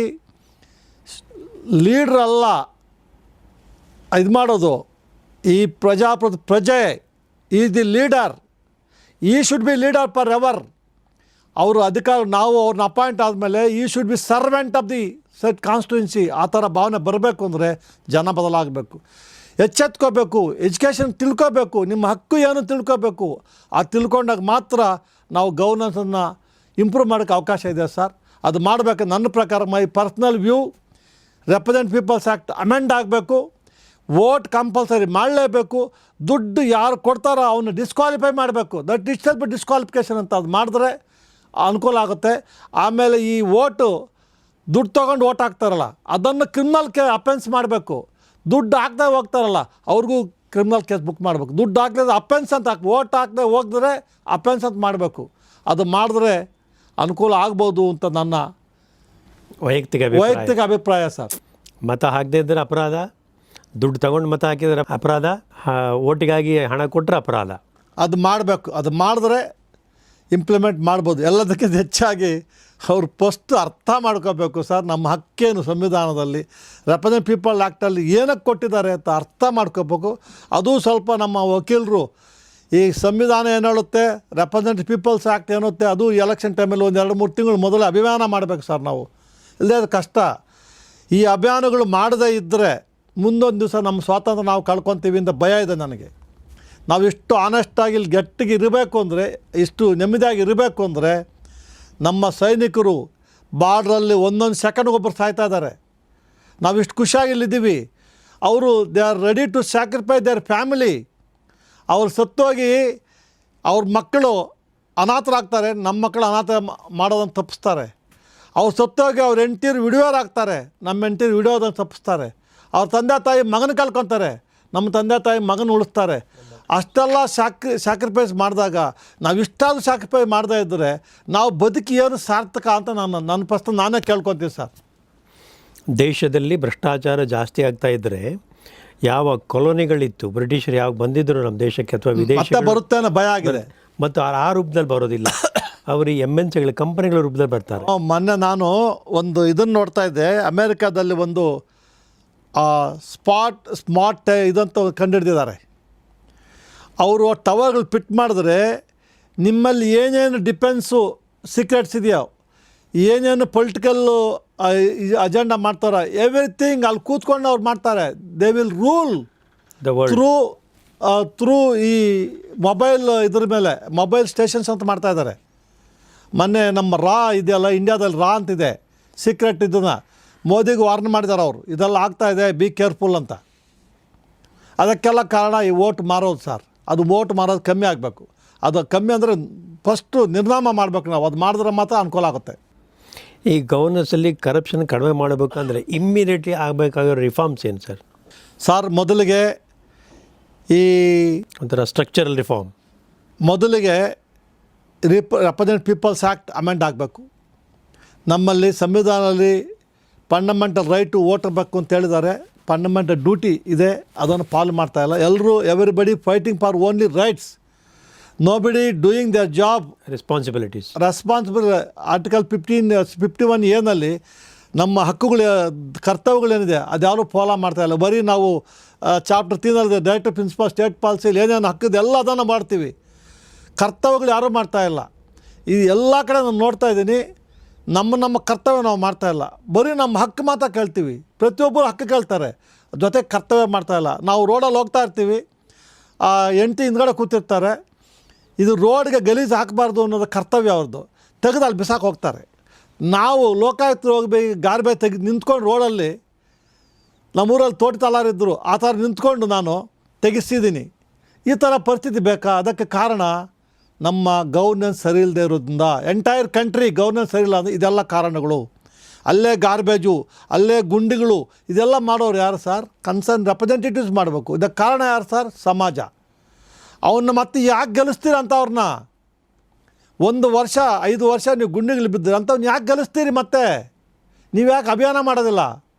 ಲೀಡ್ರಲ್ಲ ಇದು ಮಾಡೋದು. ಈ ಪ್ರಜೆ ಈಸ್ ದಿ ಲೀಡರ್. ಈ should be leader for ever. ಅವರು ನಾವು ಅವ್ರನ್ನ ಅಪಾಯಿಂಟ್ ಆದಮೇಲೆ ಈ should be servant of the set constituency. ಆ ಥರ ಭಾವನೆ ಬರಬೇಕು ಅಂದರೆ ಜನ ಬದಲಾಗಬೇಕು, ಎಚ್ಚೆತ್ಕೋಬೇಕು, ಎಜುಕೇಷನ್ ತಿಳ್ಕೋಬೇಕು, ನಿಮ್ಮ ಹಕ್ಕು ಏನು ತಿಳ್ಕೋಬೇಕು. ಆ ತಿಳ್ಕೊಂಡಾಗ ಮಾತ್ರ ನಾವು ಗವರ್ನೆನ್ಸನ್ನು ಇಂಪ್ರೂವ್ ಮಾಡೋಕ್ಕೆ ಅವಕಾಶ ಇದೆ ಸರ್. ಅದು ಮಾಡಬೇಕು. ನನ್ನ ಪ್ರಕಾರ my personal view, representative people's act amend ಆಗಬೇಕು. ವೋಟ್ ಕಂಪಲ್ಸರಿ ಮಾಡಲೇಬೇಕು. ದುಡ್ಡು ಯಾರು ಕೊಡ್ತಾರೋ ಅವನ್ನ ಡಿಸ್ಕ್ವಾಲಿಫೈ ಮಾಡಬೇಕು. ದಟ್ ಇಟ್ಸ್ ಬಿ ಡಿಸ್ಕ್ವಾಲಿಫಿಕೇಷನ್ ಅಂತ. ಅದು ಮಾಡಿದ್ರೆ ಅನುಕೂಲ ಆಗುತ್ತೆ. ಆಮೇಲೆ ಈ ದುಡ್ಡು ತೊಗೊಂಡು ವೋಟ್ ಹಾಕ್ತಾರಲ್ಲ ಅದನ್ನು ಕ್ರಿಮಿನಲ್ ಅಫೆನ್ಸ್ ಮಾಡಬೇಕು. ದುಡ್ಡು ಹಾಕ್ದೆ ಹೋಗ್ತಾರಲ್ಲ ಅವ್ರಿಗೂ ಕ್ರಿಮಿನಲ್ ಕೇಸ್ ಬುಕ್ ಮಾಡಬೇಕು. ದುಡ್ಡು ಹಾಕ್ಲಿದ್ರೆ ಅಫೆನ್ಸ್ ಅಂತ ವೋಟ್ ಹಾಕದೆ ಹೋಗಿದ್ರೆ ಅಫೆನ್ಸ್ ಅಂತ ಮಾಡಬೇಕು. ಅದು ಮಾಡಿದ್ರೆ ಅನುಕೂಲ ಆಗ್ಬೋದು ಅಂತ ನನ್ನ ವೈಯಕ್ತಿಕ ಅಭಿಪ್ರಾಯ ಸರ್. ಮತ ಹಾಕದೇ ಇದ್ದರೆ ಅಪರಾಧ, ದುಡ್ಡು ತಗೊಂಡು ಮತ ಹಾಕಿದರೆ ಅಪರಾಧ, ಓಟಿಗಾಗಿ ಹಣ ಕೊಟ್ಟರೆ ಅಪರಾಧ. ಅದು ಮಾಡಬೇಕು. ಅದು ಮಾಡಿದ್ರೆ ಇಂಪ್ಲಿಮೆಂಟ್ ಮಾಡ್ಬೋದು. ಎಲ್ಲದಕ್ಕಿಂತ ಹೆಚ್ಚಾಗಿ ಅವ್ರು ಫಸ್ಟ್ ಅರ್ಥ ಮಾಡ್ಕೋಬೇಕು ಸರ್, ನಮ್ಮ ಹಕ್ಕೇನು ಸಂವಿಧಾನದಲ್ಲಿ ರೆಪ್ರೆಸೆಂಟೇಟಿವ್ ಪೀಪಲ್ ಆ್ಯಕ್ಟಲ್ಲಿ ಏನಕ್ಕೆ ಕೊಟ್ಟಿದ್ದಾರೆ ಅಂತ ಅರ್ಥ ಮಾಡ್ಕೋಬೇಕು. ಅದು ಸ್ವಲ್ಪ ನಮ್ಮ ವಕೀಲರು ಈ ಸಂವಿಧಾನ ಏನು ಹೇಳುತ್ತೆ, ರೆಪ್ರೆಸೆಂಟೇಟಿವ್ ಪೀಪಲ್ಸ್ ಆ್ಯಕ್ಟ್ ಏನುತ್ತೆ, ಅದು ಎಲೆಕ್ಷನ್ ಟೈಮಲ್ಲಿ ಒಂದು 2-3 ತಿಂಗಳು ಮೊದಲು ಅಭಿಯಾನ ಮಾಡಬೇಕು ಸರ್ ನಾವು. ಇಲ್ಲದೇ ಅದು ಕಷ್ಟ. ಈ ಅಭಿಯಾನಗಳು ಮಾಡದೇ ಇದ್ದರೆ ಮುಂದೊಂದು ದಿವಸ ನಮ್ಮ ಸ್ವಾತಂತ್ರ್ಯ ನಾವು ಕಳ್ಕೊತೀವಿ ಅಂತ ಭಯ ಇದೆ ನನಗೆ. ನಾವು ಇಷ್ಟು ಆನೆಸ್ಟಾಗಿ ಇಲ್ಲಿ ಗಟ್ಟಿಗೆ ಇರಬೇಕು ಅಂದರೆ, ಇಷ್ಟು ನೆಮ್ಮದಿಯಾಗಿ ಇರಬೇಕು ಅಂದರೆ, ನಮ್ಮ ಸೈನಿಕರು ಬಾರ್ಡ್ರಲ್ಲಿ ಒಂದೊಂದು ಸೆಕೆಂಡ್ಗೊಬ್ಬರು ಸಾಯ್ತಾ ಇದ್ದಾರೆ. ನಾವು ಇಷ್ಟು ಖುಷಿಯಾಗಿ ಇಲ್ಲಿದ್ದೀವಿ. ಅವರು they are ready to sacrifice their family. ಅವ್ರು ಸತ್ತೋಗಿ ಅವ್ರ ಮಕ್ಕಳು ಅನಾಥರಾಗ್ತಾರೆ, ನಮ್ಮ ಮಕ್ಕಳು ಅನಾಥ ಮಾಡೋದನ್ನು ತಪ್ಪಿಸ್ತಾರೆ. ಅವ್ರು ಸತ್ತೋಗಿ ಅವ್ರ ಹೆಂಡ್ತೀರು ವಿಡಿಯೋರ್ ಆಗ್ತಾರೆ, ನಮ್ಮ ಹೆಂಡ್ತೀರು ವಿಡಿಯೋದನ್ನು ತಪ್ಪಿಸ್ತಾರೆ. ಅವ್ರ ತಂದೆ ತಾಯಿ ಮಗನ ಕಳ್ಕೊತಾರೆ, ನಮ್ಮ ತಂದೆ ತಾಯಿ ಮಗನ ಉಳಿಸ್ತಾರೆ. ಅಷ್ಟೆಲ್ಲ ಸ್ಯಾಕ್ರಿಫೈಸ್ ಮಾಡಿದಾಗ ನಾವು ಇಷ್ಟಾದ್ರೂ ಸ್ಯಾಕ್ರಿಫೈಸ್ ಮಾಡದೇ ಇದ್ದರೆ ನಾವು ಬದುಕಿ ಏನು ಸಾರ್ಥಕ ಅಂತ ನನ್ನ ಪ್ರಶ್ನೆ ನಾನೇ ಕೇಳ್ಕೊತೀನಿ ಸರ್. ದೇಶದಲ್ಲಿ ಭ್ರಷ್ಟಾಚಾರ ಜಾಸ್ತಿ ಆಗ್ತಾ ಇದ್ದರೆ, ಯಾವ ಕೊಲೋನಿಗಳಿತ್ತು, ಬ್ರಿಟಿಷರು ಯಾವಾಗ ಬಂದಿದ್ದರು ನಮ್ಮ ದೇಶಕ್ಕೆ ಅಥವಾ ಮತ್ತೆ ವಿದೇಶ ಬರುತ್ತೆ ಅನ್ನೋ ಭಯ ಆಗಿದೆ. ಮತ್ತು ಆ ರೂಪದಲ್ಲಿ ಬರೋದಿಲ್ಲ, ಅವರು MNCಗಳ ಕಂಪನಿಗಳ ರೂಪದಲ್ಲಿ ಬರ್ತಾರೆ. ಮೊನ್ನೆ ನಾನು ಒಂದು ಇದನ್ನು ನೋಡ್ತಾ ಇದ್ದೆ, ಅಮೇರಿಕಾದಲ್ಲಿ ಒಂದು ಸ್ಮಾರ್ಟ್ ಇದಂತ ಕಂಡುಹಿಡಿದಿದ್ದಾರೆ. ಅವರು ಟವರ್ಗಳು ಫಿಟ್ ಮಾಡಿದ್ರೆ ನಿಮ್ಮಲ್ಲಿ ಏನೇನು ಡಿಫೆನ್ಸು ಸೀಕ್ರೆಟ್ಸ್ ಇದೆಯೋ, ಏನೇನು ಪೊಲಿಟಿಕಲ್ಲು ಅಜೆಂಡಾ ಮಾಡ್ತಾರೆ, ಎವ್ರಿಥಿಂಗ್ ಅಲ್ಲಿ ಕೂತ್ಕೊಂಡು ಅವ್ರು ಮಾಡ್ತಾರೆ. They will rule the world through ಈ ಮೊಬೈಲ್ ಇದ್ರ ಮೇಲೆ, ಮೊಬೈಲ್ ಸ್ಟೇಷನ್ಸ್ ಅಂತ ಮಾಡ್ತಾ ಇದ್ದಾರೆ. ಮೊನ್ನೆ ನಮ್ಮ ರಾ ಇದೆಯಲ್ಲ, ಇಂಡಿಯಾದಲ್ಲಿ ರಾ ಅಂತಿದೆ ಸೀಕ್ರೆಟ್, ಇದನ್ನು ಮೋದಿಗೆ ವಾರ್ನ್ ಮಾಡಿದ್ದಾರೆ ಅವರು, ಇದೆಲ್ಲ ಆಗ್ತಾಯಿದೆ, ಬಿ ಕೇರ್ಫುಲ್ ಅಂತ. ಅದಕ್ಕೆಲ್ಲ ಕಾರಣ ಈ ಓಟ್ ಮಾರೋದು ಸರ್. ಅದು ಓಟ್ ಮಾರೋದು ಕಮ್ಮಿ ಆಗಬೇಕು. ಅದು ಕಮ್ಮಿ ಅಂದರೆ ಫಸ್ಟು ನಿರ್ನಾಮ ಮಾಡಬೇಕು ನಾವು. ಅದು ಮಾಡಿದ್ರೆ ಮಾತ್ರ ಅನುಕೂಲ ಆಗುತ್ತೆ. ಈ ಗವರ್ನೆನ್ಸಲ್ಲಿ ಕರಪ್ಷನ್ ಕಡಿಮೆ ಮಾಡಬೇಕಂದ್ರೆ ಇಮ್ಮಿಡಿಯೇಟ್ಲಿ ಆಗಬೇಕಾಗಿರೋ ರಿಫಾರ್ಮ್ಸ್ ಏನು ಸರ್? ಸರ್, ಮೊದಲಿಗೆ ಈ ಒಂಥರ ಸ್ಟ್ರಕ್ಚರಲ್ ರಿಫಾರ್ಮ್. ಮೊದಲಿಗೆ ರೆಪ್ರೆಸೆಂಟೇಟಿವ್ ಪೀಪಲ್ಸ್ ಆ್ಯಕ್ಟ್ ಅಮೆಂಡ್ ಆಗಬೇಕು. ನಮ್ಮಲ್ಲಿ ಸಂವಿಧಾನದಲ್ಲಿ ಫಂಡಮೆಂಟಲ್ ರೈಟು ವೋಟ್ ಬೇಕು ಅಂತ ಹೇಳಿದ್ದಾರೆ. ಫಂಡಮೆಂಟಲ್ ಡ್ಯೂಟಿ ಇದೆ, ಅದನ್ನು ಫಾಲೋ ಮಾಡ್ತಾಯಿಲ್ಲ. ಎಲ್ಲರೂ everybody fighting for only rights, nobody doing there job responsible. Article 51 ಏನಲ್ಲಿ ನಮ್ಮ ಹಕ್ಕುಗಳು, ಕರ್ತವ್ಯಗಳೇನಿದೆ ಅದ್ಯಾರೂ ಫಾಲೋ ಮಾಡ್ತಾಯಿಲ್ಲ. ಬರೀ ನಾವು ಚಾಪ್ಟರ್ 3 ಡೈರೆಕ್ಟರ್ ಪ್ರಿನ್ಸಿಪಲ್ ಸ್ಟೇಟ್ ಪಾಲಿಸಿಲಿ ಏನೇನು ಹಕ್ಕಿದೆ ಎಲ್ಲ ಅದನ್ನು ಮಾಡ್ತೀವಿ, ಕರ್ತವ್ಯಗಳು ಯಾರೂ ಮಾಡ್ತಾಯಿಲ್ಲ. ಇದು ಎಲ್ಲ ಕಡೆ ನಾನು ನೋಡ್ತಾ ಇದ್ದೀನಿ. ನಮ್ಮ ಕರ್ತವ್ಯ ನಾವು ಮಾಡ್ತಾಯಿಲ್ಲ, ಬರೀ ನಮ್ಮ ಹಕ್ಕು ಮಾತ್ರ ಕೇಳ್ತೀವಿ. ಪ್ರತಿಯೊಬ್ಬರು ಹಕ್ಕು ಕೇಳ್ತಾರೆ, ಜೊತೆಗೆ ಕರ್ತವ್ಯ ಮಾಡ್ತಾಯಿಲ್ಲ. ನಾವು ರೋಡಲ್ಲಿ ಹೋಗ್ತಾ ಇರ್ತೀವಿ, ಹೆಂಡತಿ ಹಿಂದ್ಗಡೆ ಕೂತಿರ್ತಾರೆ, ಇದು ರೋಡ್ಗೆ ಗಲೀಜು ಹಾಕಬಾರ್ದು ಅನ್ನೋದು ಕರ್ತವ್ಯ ಅವ್ರದ್ದು, ತೆಗೆದು ಅಲ್ಲಿ ಬಿಸಾಕಿ ಹೋಗ್ತಾರೆ. ನಾವು ಲೋಕಾಯುಕ್ತರು ಹೋಗ್ಬೇಕು, ಗಾರ್ಬೇಜ್ ತೆಗೆದು ನಿಂತ್ಕೊಂಡು ರೋಡಲ್ಲಿ, ನಮ್ಮೂರಲ್ಲಿ ತೋಟದಲ್ಲಾರಿದ್ದರು ಆ ಥರ ನಿಂತ್ಕೊಂಡು ನಾನು ತೆಗಿಸಿದ್ದೀನಿ. ಈ ಥರ ಪರಿಸ್ಥಿತಿ ಬೇಕಾ? ಅದಕ್ಕೆ ಕಾರಣ ನಮ್ಮ ಗವರ್ನೆನ್ಸ್ ಸರಿ ಇಲ್ಲದೆ ಇರೋದ್ರಿಂದ. ಎಂಟೈರ್ ಕಂಟ್ರಿ ಗವರ್ನೆನ್ಸ್ ಸರಿ ಇಲ್ಲ ಅಂದರೆ ಇದೆಲ್ಲ ಕಾರಣಗಳು. ಅಲ್ಲೇ ಗಾರ್ಬೇಜು, ಅಲ್ಲೇ ಗುಂಡಿಗಳು, ಇದೆಲ್ಲ ಮಾಡೋರು ಯಾರು ಸರ್? ಕನ್ಸರ್ನ್ ರೆಪ್ರೆಸೆಂಟೇಟಿವ್ಸ್ ಮಾಡಬೇಕು. ಇದಕ್ಕೆ ಕಾರಣ ಯಾರು ಸರ್? ಸಮಾಜ. ಅವನ್ನ ಮತ್ತೆ ಯಾಕೆ ಗೆಲ್ಲಿಸ್ತೀರ ಅಂತ ಅವ್ರನ್ನ? 1 ವರ್ಷ 5 ವರ್ಷ ನೀವು ಗುಂಡಿಗಳು ಬಿದ್ದರೆ ಅಂಥವ್ನು ಯಾಕೆ ಗೆಲ್ಲಿಸ್ತೀರಿ? ಮತ್ತೆ ನೀವು ಯಾಕೆ ಅಭಿಯಾನ ಮಾಡೋದಿಲ್ಲ?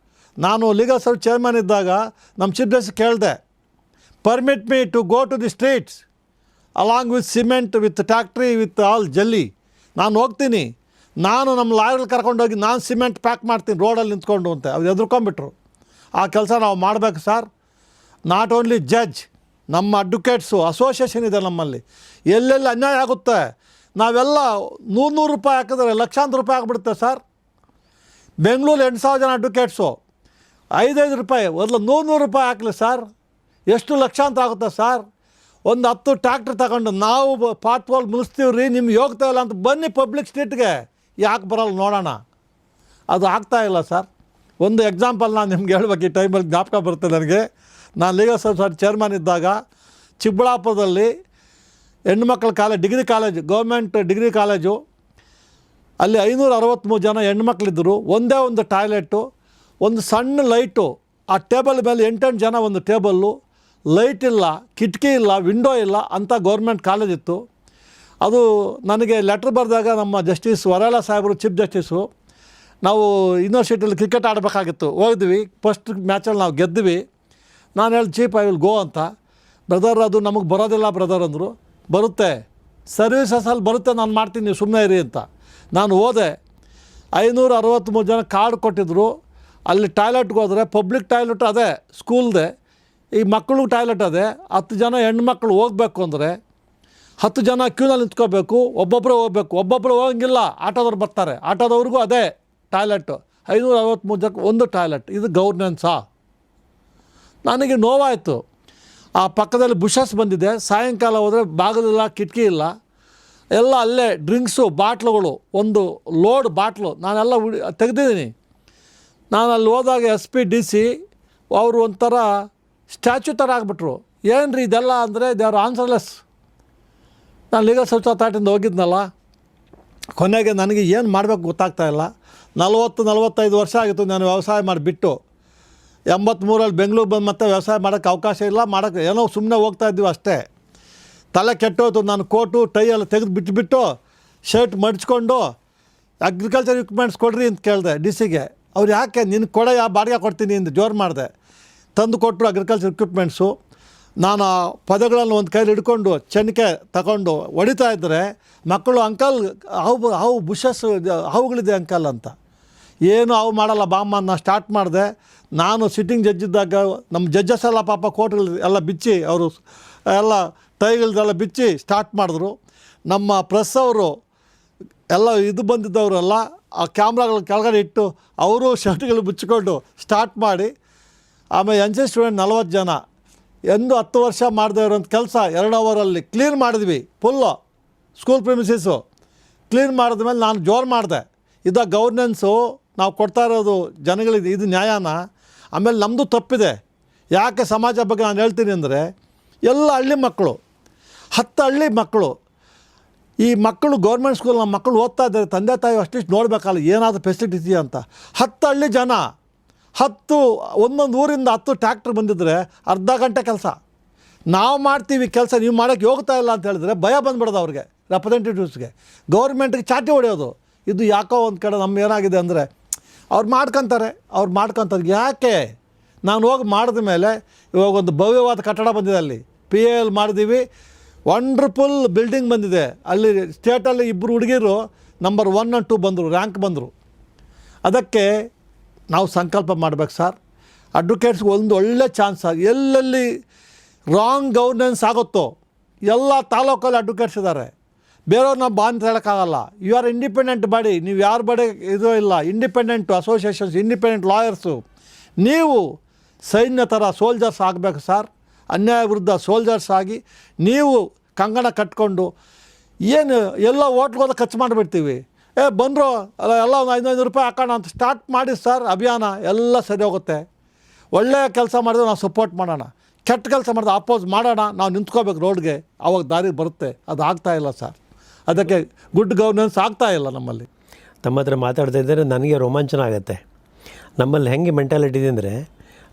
ನಾನು ಲೀಗಲ್ ಸರ್ವಿಸ್ ಚೇರ್ಮನ್ ಇದ್ದಾಗ ನಮ್ಮ ಚೀಫ್ ಜಸ್ಟಿಸ್ ಕೇಳಿದೆ, permit me to go to the streets along with cement, with tractor, with all ಜಲ್ಲಿ. ನಾನು ಹೋಗ್ತೀನಿ, ನಾನು ನಮ್ಮ ಲಾಯರ್ಗಳು ಕರ್ಕೊಂಡೋಗಿ ನಾನು ಸಿಮೆಂಟ್ ಪ್ಯಾಕ್ ಮಾಡ್ತೀನಿ ರೋಡಲ್ಲಿ ನಿಂತ್ಕೊಂಡು ಅಂತ. ಅವ್ರು ಎದುರ್ಕೊಂಡ್ಬಿಟ್ರು. ಆ ಕೆಲಸ ನಾವು ಮಾಡಬೇಕು ಸರ್. ನಾಟ್ ಓನ್ಲಿ ಜಡ್ಜ್, ನಮ್ಮ ಅಡ್ವೊಕೇಟ್ಸು ಅಸೋಸಿಯೇಷನ್ ಇದೆ ನಮ್ಮಲ್ಲಿ. ಎಲ್ಲೆಲ್ಲಿ ಅನ್ಯಾಯ ಆಗುತ್ತೆ, ನಾವೆಲ್ಲ 100 ರೂಪಾಯಿ ಹಾಕಿದ್ರೆ ಲಕ್ಷಾಂತರ ರೂಪಾಯಿ ಆಗಿಬಿಡುತ್ತೆ ಸರ್. ಬೆಂಗಳೂರು 8,000 ಜನ ಅಡ್ವೊಕೇಟ್ಸು, 5 ರೂಪಾಯಿ ಮೊದಲು 100 ರೂಪಾಯಿ ಹಾಕಲಿ ಸರ್, ಎಷ್ಟು ಲಕ್ಷಾಂತರ ಆಗುತ್ತೆ ಸರ್? ಒಂದು 10 ಟ್ಯಾಕ್ಟ್ರ್ ತಗೊಂಡು ನಾವು ಪಾಟ್ವಾಲ್ ಮುಗಿಸ್ತೀವಿ ರೀ, ನಿಮ್ಗೆ ಹೋಗ್ತಾ ಇಲ್ಲ ಅಂತ ಬನ್ನಿ ಪಬ್ಲಿಕ್ ಸ್ಟ್ರೀಟ್ಗೆ, ಯಾಕೆ ಬರಲ್ಲ ನೋಡೋಣ? ಅದು ಆಗ್ತಾಯಿಲ್ಲ ಸರ್. ಒಂದು ಎಕ್ಸಾಂಪಲ್ ನಾನು ನಿಮ್ಗೆ ಹೇಳ್ಬೇಕು, ಈ ಟೈಮಲ್ಲಿ ಜ್ಞಾಪಕ ಬರುತ್ತೆ ನನಗೆ. ನಾನು ಲೀಗಲ್ ಸರ್ವಿಸ್ ಚೇರ್ಮನ್ ಇದ್ದಾಗ ಚಿಕ್ಕಬಳ್ಳಾಪುರದಲ್ಲಿ ಹೆಣ್ಮಕ್ಳ college, degree college, government degree college, ಅಲ್ಲಿ 563 ಜನ ಹೆಣ್ಮಕ್ಳಿದ್ದರು. ಒಂದೇ ಒಂದು ಟಾಯ್ಲೆಟು, ಒಂದು ಸಣ್ಣ ಲೈಟು, ಆ ಟೇಬಲ್ ಮೇಲೆ 8 ಜನ ಒಂದು ಟೇಬಲ್ಲು, ಲೈಟ್ ಇಲ್ಲ, ಕಿಟಕಿ ಇಲ್ಲ, ವಿಂಡೋ ಇಲ್ಲ ಅಂತ ಗೌರ್ಮೆಂಟ್ ಕಾಲೇಜ್ ಇತ್ತು. ಅದು ನನಗೆ ಲೆಟ್ರ್ ಬರೆದಾಗ ನಮ್ಮ ಜಸ್ಟಿಸ್ ವರಾಲ ಸಾಹೇಬರು, ಚೀಫ್ ಜಸ್ಟಿಸು, ನಾವು ಯೂನಿವರ್ಸಿಟಿಯಲ್ಲಿ ಕ್ರಿಕೆಟ್ ಆಡಬೇಕಾಗಿತ್ತು, ಹೋಗಿದ್ವಿ. ಫಸ್ಟ್ ಮ್ಯಾಚಲ್ಲಿ ನಾವು ಗೆದ್ದಿವಿ. ನಾನು ಹೇಳಿ ಚೀಫ್ ಐ ವಿಲ್ ಗೋ ಅಂತ. ಬ್ರದರ್ ಅದು ನಮಗೆ ಬರೋದಿಲ್ಲ ಬ್ರದರ್ ಅಂದರು. ಬರುತ್ತೆ, ಸರ್ವೀಸಸಲ್ಲಿ ಬರುತ್ತೆ, ನಾನು ಮಾಡ್ತೀನಿ, ನೀವು ಸುಮ್ಮನೆ ಇರಿ ಅಂತ. ನಾನು ಹೋದೆ. 563 ಜನ ಕಾರ್ಡ್ ಕೊಟ್ಟಿದ್ದರು. ಅಲ್ಲಿ ಟಾಯ್ಲೆಟ್ಗೆ ಹೋದರೆ ಪಬ್ಲಿಕ್ ಟಾಯ್ಲೆಟ್ ಅದೇ ಸ್ಕೂಲ್ದೆ, ಈ ಮಕ್ಕಳು ಟಾಯ್ಲೆಟ್ ಅದೇ. 10 ಜನ ಹೆಣ್ಮಕ್ಳು ಹೋಗಬೇಕು ಅಂದರೆ 10 ಜನ ಕ್ಯೂನಲ್ಲಿ ನಿಂತ್ಕೋಬೇಕು, ಒಬ್ಬೊಬ್ಬರು ಹೋಗ್ಬೇಕು. ಒಬ್ಬೊಬ್ಬರು ಹೋಗಂಗಿಲ್ಲ, ಆಟೋದವ್ರು ಬರ್ತಾರೆ. ಆಟೋದವ್ರಿಗೂ ಅದೇ ಟಾಯ್ಲೆಟು, 563 ಜನಕ್ಕೆ ಒಂದು ಟಾಯ್ಲೆಟ್. ಇದು ಗೌರ್ನೆನ್ಸಾ? ನನಗೆ ನೋವಾಯಿತು. ಆ ಪಕ್ಕದಲ್ಲಿ ಬುಷಸ್ ಬಂದಿದೆ. ಸಾಯಂಕಾಲ ಹೋದರೆ ಬಾಗಿಲಿಲ್ಲ, ಕಿಟಕಿ ಇಲ್ಲ, ಎಲ್ಲ ಅಲ್ಲೇ ಡ್ರಿಂಕ್ಸು ಬಾಟ್ಲುಗಳು, ಒಂದು ಲೋಡ್ ಬಾಟ್ಲು ನಾನೆಲ್ಲ ತೆಗೆದಿದ್ದೀನಿ. ನಾನು ಅಲ್ಲಿ ಹೋದಾಗ SP DC ಅವರು ಒಂಥರ ಸ್ಟ್ಯಾಚ್ಯೂ ಥರ ಆಗಿಬಿಟ್ರು. ಏನು ರೀ ಇದೆಲ್ಲ ಅಂದರೆ ದೇ ಆರ್ ಆನ್ಸರ್ಲೆಸ್. ನಾನು ಲೀಗಲ್ ಸರ್ವಿಸ್ ಅಥಾರಿಟಿಯಿಂದ ಹೋಗಿದ್ನಲ್ಲ, ಕೊನೆಗೆ ನನಗೆ ಏನು ಮಾಡಬೇಕು ಗೊತ್ತಾಗ್ತಾಯಿಲ್ಲ. 40-45 ವರ್ಷ ಆಗಿತ್ತು ನಾನು ವ್ಯವಸಾಯ ಮಾಡಿಬಿಟ್ಟು. 83ರಲ್ಲಿ ಬೆಂಗಳೂರು ಬಂದು ಮತ್ತೆ ವ್ಯವಸಾಯ ಮಾಡೋಕ್ಕೆ ಅವಕಾಶ ಇಲ್ಲ, ಮಾಡೋಕ್ಕೆ ಏನೋ ಸುಮ್ಮನೆ ಹೋಗ್ತಾಯಿದ್ದೀವಿ ಅಷ್ಟೇ. ತಲೆ ಕೆಟ್ಟೋಯ್ತು. ನಾನು ಕೋಟು ಟೈ ಎಲ್ಲ ತೆಗೆದು ಬಿಟ್ಟುಬಿಟ್ಟು ಶರ್ಟ್ ಮಡ್ಚ್ಕೊಂಡು ಅಗ್ರಿಕಲ್ಚರ್ ಇಕ್ವಿಪ್ಮೆಂಟ್ಸ್ ಕೊಡ್ರಿ ಅಂತ ಕೇಳಿದೆ DC ಗೆ. ಅವ್ರು ಯಾಕೆ ನಿನ್ನ ಕೊಡೆಯ ಬಾಡಿಗೆ ಕೊಡ್ತೀನಿ ಅಂತ ಜೋರು ಮಾಡಿದೆ. ತಂದು ಕೊಟ್ಟರು ಅಗ್ರಿಕಲ್ಚರ್ ಇಕ್ವಿಪ್ಮೆಂಟ್ಸು. ನಾನು ಆ ಪದಗಳನ್ನು ಒಂದು ಕೈಲಿ ಹಿಡ್ಕೊಂಡು ಚೆನ್ನಿಕೆ ತಗೊಂಡು ಹೊಡಿತಾ ಇದ್ದರೆ ಮಕ್ಕಳು ಅಂಕಲ್ ಹಾವು ಬುಷಸ್ ಹಾವುಗಳಿದೆ ಅಂಕಲ್ ಅಂತ. ಏನು ಹಾವು ಮಾಡಲ್ಲ ಬಾಮ್ಮ ನಾನು ಸ್ಟಾರ್ಟ್ ಮಾಡಿದೆ. ನಾನು ಸಿಟ್ಟಿಂಗ್ ಜಡ್ಜ್ ಇದ್ದಾಗ ನಮ್ಮ ಜಡ್ಜಸ್ ಎಲ್ಲ ಪಾಪ ಕೋರ್ಟ್ಗಳು ಎಲ್ಲ ಬಿಚ್ಚಿ ಅವರು ಎಲ್ಲ ಟೈಗಳ್ದೆಲ್ಲ ಬಿಚ್ಚಿ ಸ್ಟಾರ್ಟ್ ಮಾಡಿದ್ರು. ನಮ್ಮ ಪ್ರೆಸ್ ಅವರು ಎಲ್ಲ ಇದು ಬಂದಿದ್ದವರೆಲ್ಲ ಆ ಕ್ಯಾಮ್ರಾಗಳ ಕೆಳಗಡೆ ಇಟ್ಟು ಅವರು ಶರ್ಟ್ಗಳು ಬಿಚ್ಚಿಕೊಂಡು ಸ್ಟಾರ್ಟ್ ಮಾಡಿ, ಆಮೇಲೆ NC ಸ್ಟೂಡೆಂಟ್ 40 ಜನ 10 ವರ್ಷ ಮಾಡದೇ ಇರೋಂಥ ಕೆಲಸ 2 ಅವರಲ್ಲಿ ಕ್ಲೀನ್ ಮಾಡಿದ್ವಿ. ಫುಲ್ಲು ಸ್ಕೂಲ್ ಪ್ರಿಮಿಸಸ್ಸು ಕ್ಲೀನ್ ಮಾಡಿದ್ಮೇಲೆ ನಾನು ಜೋರು ಮಾಡಿದೆ. ಇದು ಗೌರ್ನೆನ್ಸು ನಾವು ಕೊಡ್ತಾ ಇರೋದು ಜನಗಳಿಗೆ, ಇದು ನ್ಯಾಯನ? ಆಮೇಲೆ ನಮ್ಮದು ತಪ್ಪಿದೆ. ಯಾಕೆ ಸಮಾಜ ಬಗ್ಗೆ ನಾನು ಹೇಳ್ತೀನಿ ಅಂದರೆ, ಎಲ್ಲ ಹಳ್ಳಿ ಮಕ್ಕಳು, 10 ಹಳ್ಳಿ ಮಕ್ಕಳು, ಈ ಮಕ್ಕಳು ಗೌರ್ಮೆಂಟ್ ಸ್ಕೂಲ್ ನಮ್ಮ ಮಕ್ಕಳು ಓದ್ತಾ ಇದ್ದಾರೆ. ತಂದೆ ತಾಯಿ ಅಷ್ಟಿಷ್ಟು ನೋಡಬೇಕಲ್ಲ ಏನಾದರೂ ಫೆಸಿಲಿಟೀಸ್ ಇದೆಯಾ ಅಂತ. 10 ಹಳ್ಳಿ ಜನ, 10 ಒಂದೊಂದು ಊರಿಂದ 10 ಟ್ಯಾಕ್ಟ್ರ್ ಬಂದಿದ್ದರೆ ಅರ್ಧ ಗಂಟೆ ಕೆಲಸ. ನಾವು ಮಾಡ್ತೀವಿ ಕೆಲಸ, ನೀವು ಮಾಡೋಕ್ಕೆ ಹೋಗ್ತಾ ಇಲ್ಲ ಅಂತ ಹೇಳಿದ್ರೆ ಭಯ ಬಂದ್ಬಿಡೋದು ಅವ್ರಿಗೆ, ರೆಪ್ರೆಸೆಂಟೇಟಿವ್ಸ್ಗೆ. ಗೌರ್ಮೆಂಟ್ಗೆ ಚಾಟಿ ಹೊಡೆಯೋದು. ಇದು ಯಾಕೋ ಒಂದು ಕಡೆ ನಮ್ಮ ಏನಾಗಿದೆ ಅಂದರೆ, ಅವ್ರು ಮಾಡ್ಕೊತಾರೆ. ಯಾಕೆ? ನಾನು ಹೋಗಿ ಮಾಡಿದ ಮೇಲೆ ಇವಾಗ ಒಂದು ಭವ್ಯವಾದ ಕಟ್ಟಡ ಬಂದಿದೆ. ಅಲ್ಲಿ PAL ಮಾಡಿದ್ದೀವಿ. ವಂಡರ್ಫುಲ್ ಬಿಲ್ಡಿಂಗ್ ಬಂದಿದೆ. ಅಲ್ಲಿ ಸ್ಟೇಟಲ್ಲಿ 2 ಹುಡುಗಿರು ನಂಬರ್ 1 and 2 ಬಂದರು, ರ್ಯಾಂಕ್ ಬಂದರು. ಅದಕ್ಕೆ ನಾವು ಸಂಕಲ್ಪ ಮಾಡಬೇಕು ಸರ್. ಅಡ್ವೊಕೇಟ್ಸ್ಗೆ ಒಂದು ಒಳ್ಳೆ ಚಾನ್ಸ್. ಎಲ್ಲೆಲ್ಲಿ ರಾಂಗ್ ಗೌರ್ನೆನ್ಸ್ ಆಗುತ್ತೋ ಎಲ್ಲ ತಾಲೂಕಲ್ಲಿ ಅಡ್ವೊಕೇಟ್ಸ್ ಇದ್ದಾರೆ. ಬೇರೆಯವ್ರು ನಾವು ಬಾ ಅಂತ ಹೇಳೋಕ್ಕಾಗಲ್ಲ. ಯು ಆರ್ ಇಂಡಿಪೆಂಡೆಂಟ್ ಬಾಡಿ, ನೀವು ಯಾರ ಬಡಿ ಇದು ಇಲ್ಲ. Independent associations, independent lawyers. ನೀವು ಸೈನ್ಯ ಥರ ಸೋಲ್ಜರ್ಸ್ ಆಗಬೇಕು ಸರ್. ಅನ್ಯಾಯ ವಿರುದ್ಧ ಸೋಲ್ಜರ್ಸ್ ಆಗಿ ನೀವು ಕಂಗಣ ಕಟ್ಕೊಂಡು ಏನು ಎಲ್ಲ ಓಟ್ಗೆ ಹೋದ ಖರ್ಚು ಮಾಡಿಬಿಡ್ತೀವಿ. ಬಂದರು ಎಲ್ಲ ಒಂದು 500 ರೂಪಾಯಿ ಹಾಕೋಣ ಅಂತ ಸ್ಟಾರ್ಟ್ ಮಾಡಿ ಸರ್ ಅಭಿಯಾನ. ಎಲ್ಲ ಸರಿ ಹೋಗುತ್ತೆ. ಒಳ್ಳೆಯ ಕೆಲಸ ಮಾಡಿದ್ರೆ ನಾವು ಸಪೋರ್ಟ್ ಮಾಡೋಣ, ಕೆಟ್ಟ ಕೆಲಸ ಮಾಡಿದ್ರೆ ಅಪೋಸ್ ಮಾಡೋಣ. ನಾವು ನಿಂತ್ಕೋಬೇಕು ರೋಡ್ಗೆ, ಆವಾಗ ದಾರಿ ಬರುತ್ತೆ. ಅದು ಆಗ್ತಾಯಿಲ್ಲ ಸರ್. ಅದಕ್ಕೆ ಗುಡ್ ಗವರ್ನೆನ್ಸ್ ಆಗ್ತಾಯಿಲ್ಲ ನಮ್ಮಲ್ಲಿ. ತಮ್ಮ ಹತ್ರ ಮಾತಾಡ್ತಾ ಇದ್ದರೆ ನನಗೆ ರೋಮಾಂಚನ ಆಗುತ್ತೆ. ನಮ್ಮಲ್ಲಿ ಹೆಂಗೆ ಮೆಂಟಾಲಿಟಿ ಇದೆ ಅಂದರೆ,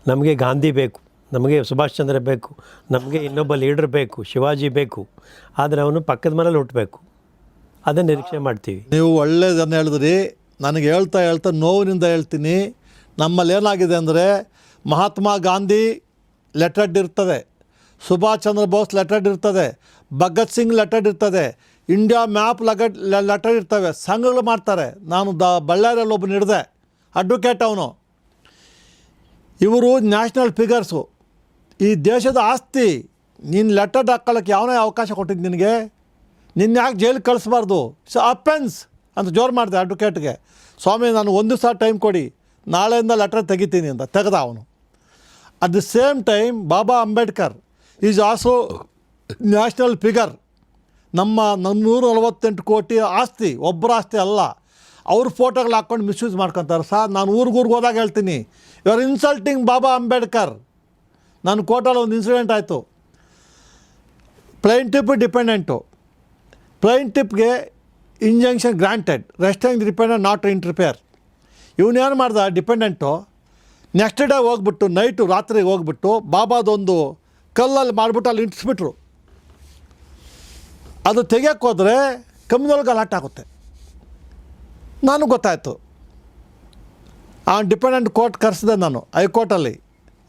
ನಮಗೆ ಗಾಂಧಿ ಬೇಕು, ನಮಗೆ ಸುಭಾಷ್ ಚಂದ್ರ ಬೇಕು, ನಮಗೆ ಇನ್ನೊಬ್ಬ ಲೀಡರ್ ಬೇಕು, ಶಿವಾಜಿ ಬೇಕು. ಆದರೆ ಅವನು ಪಕ್ಕದ ಮನೇಲಿ ಹುಟ್ಟಬೇಕು, ಅದನ್ನು ನಿರೀಕ್ಷೆ ಮಾಡ್ತೀವಿ. ನೀವು ಒಳ್ಳೆಯದನ್ನು ಹೇಳಿದ್ರಿ. ನನಗೆ ಹೇಳ್ತಾ ನೋವಿನಿಂದ ಹೇಳ್ತೀನಿ. ನಮ್ಮಲ್ಲಿ ಏನಾಗಿದೆ ಅಂದರೆ, ಮಹಾತ್ಮ ಗಾಂಧಿ ಲೆಟರ್ಡ್ ಇರ್ತದೆ, ಸುಭಾಷ್ ಚಂದ್ರ ಬೋಸ್ ಲೆಟರ್ಡ್ ಇರ್ತದೆ, ಭಗತ್ ಸಿಂಗ್ ಲೆಟರ್ಡ್ ಇರ್ತದೆ, ಇಂಡಿಯಾ ಮ್ಯಾಪ್ ಲೆಟರ್ ಇರ್ತವೆ, ಸಂಘಗಳು ಮಾಡ್ತಾರೆ. ನಾನು ಬಳ್ಳಾರಿಯಲ್ಲಿ ಒಬ್ಬನು ಹಿಡಿದೆ, ಅಡ್ವೊಕೇಟ್ ಅವನು. ಇವರು ನ್ಯಾಷನಲ್ ಫಿಗರ್ಸು, ಈ ದೇಶದ ಆಸ್ತಿ. ನೀನು ಲೆಟರ್ ಹಾಕ್ಕೊಳ್ಳೋಕ್ಕೆ ಯಾವನೇ ಅವಕಾಶ ಕೊಟ್ಟಿದ್ದು ನಿನಗೆ? ನಿನ್ನ ಯಾಕೆ ಜೈಲಿಗೆ ಕಳಿಸ್ಬಾರ್ದು? ಅಫೆನ್ಸ್ ಅಂತ ಜೋರು ಮಾಡಿದೆ ಅಡ್ವೊಕೇಟ್ಗೆ. ಸ್ವಾಮಿ ನಾನು 1 ದಿವಸ ಟೈಮ್ ಕೊಡಿ, ನಾಳೆಯಿಂದ ಲೆಟರ್ ತೆಗಿತೀನಿ ಅಂತ ತೆಗೆದ ಅವನು. At the same time Baba Ambedkar is also national figure. ನಮ್ಮ 148 ಕೋಟಿ ಆಸ್ತಿ, ಒಬ್ಬರ ಆಸ್ತಿ ಅಲ್ಲ. ಅವ್ರ ಫೋಟೋಗಳು ಹಾಕ್ಕೊಂಡು ಮಿಸ್ಯೂಸ್ ಮಾಡ್ಕೊತಾರೆ ಸರ್. ನಾನು ಊರಿಗೆ ಹೋದಾಗ ಹೇಳ್ತೀನಿ, you are insulting Baba Ambedkar. ನನ್ನ ಕೋರ್ಟಲ್ಲಿ ಒಂದು ಇನ್ಸಿಡೆಂಟ್ ಆಯಿತು. ಪ್ಲೈಂಟಿಪ್ ಡಿಪೆಂಡೆಂಟು, ಪ್ಲೈಂಟಿಪ್ಗೆ injunction granted, restraining defendant not interfere. ಇವನೇನು ಮಾಡ್ದ ಡಿಪೆಂಡೆಂಟು, ನೆಕ್ಸ್ಟ್ ಡೇ ಹೋಗ್ಬಿಟ್ಟು ನೈಟು ರಾತ್ರಿಗೆ ಹೋಗ್ಬಿಟ್ಟು ಬಾಬಾದೊಂದು ಕಲ್ಲಲ್ಲಿ ಮಾಡಿಬಿಟ್ಟು ಅಲ್ಲಿ ಇಟ್ಟಿಸ್ಬಿಟ್ರು. ಅದು ತೆಗಿಯೋಕ್ಕೆ ಹೋದರೆ ಕಮ್ಮಿನೊಳಗೆ ಗಲಾಟೆ ಆಗುತ್ತೆ. ನನಗೆ ಗೊತ್ತಾಯಿತು. ಆ ಡಿಪೆಂಡೆಂಟ್ ಕೋರ್ಟ್ ಕರೆಸಿದೆ ನಾನು ಹೈಕೋರ್ಟಲ್ಲಿ.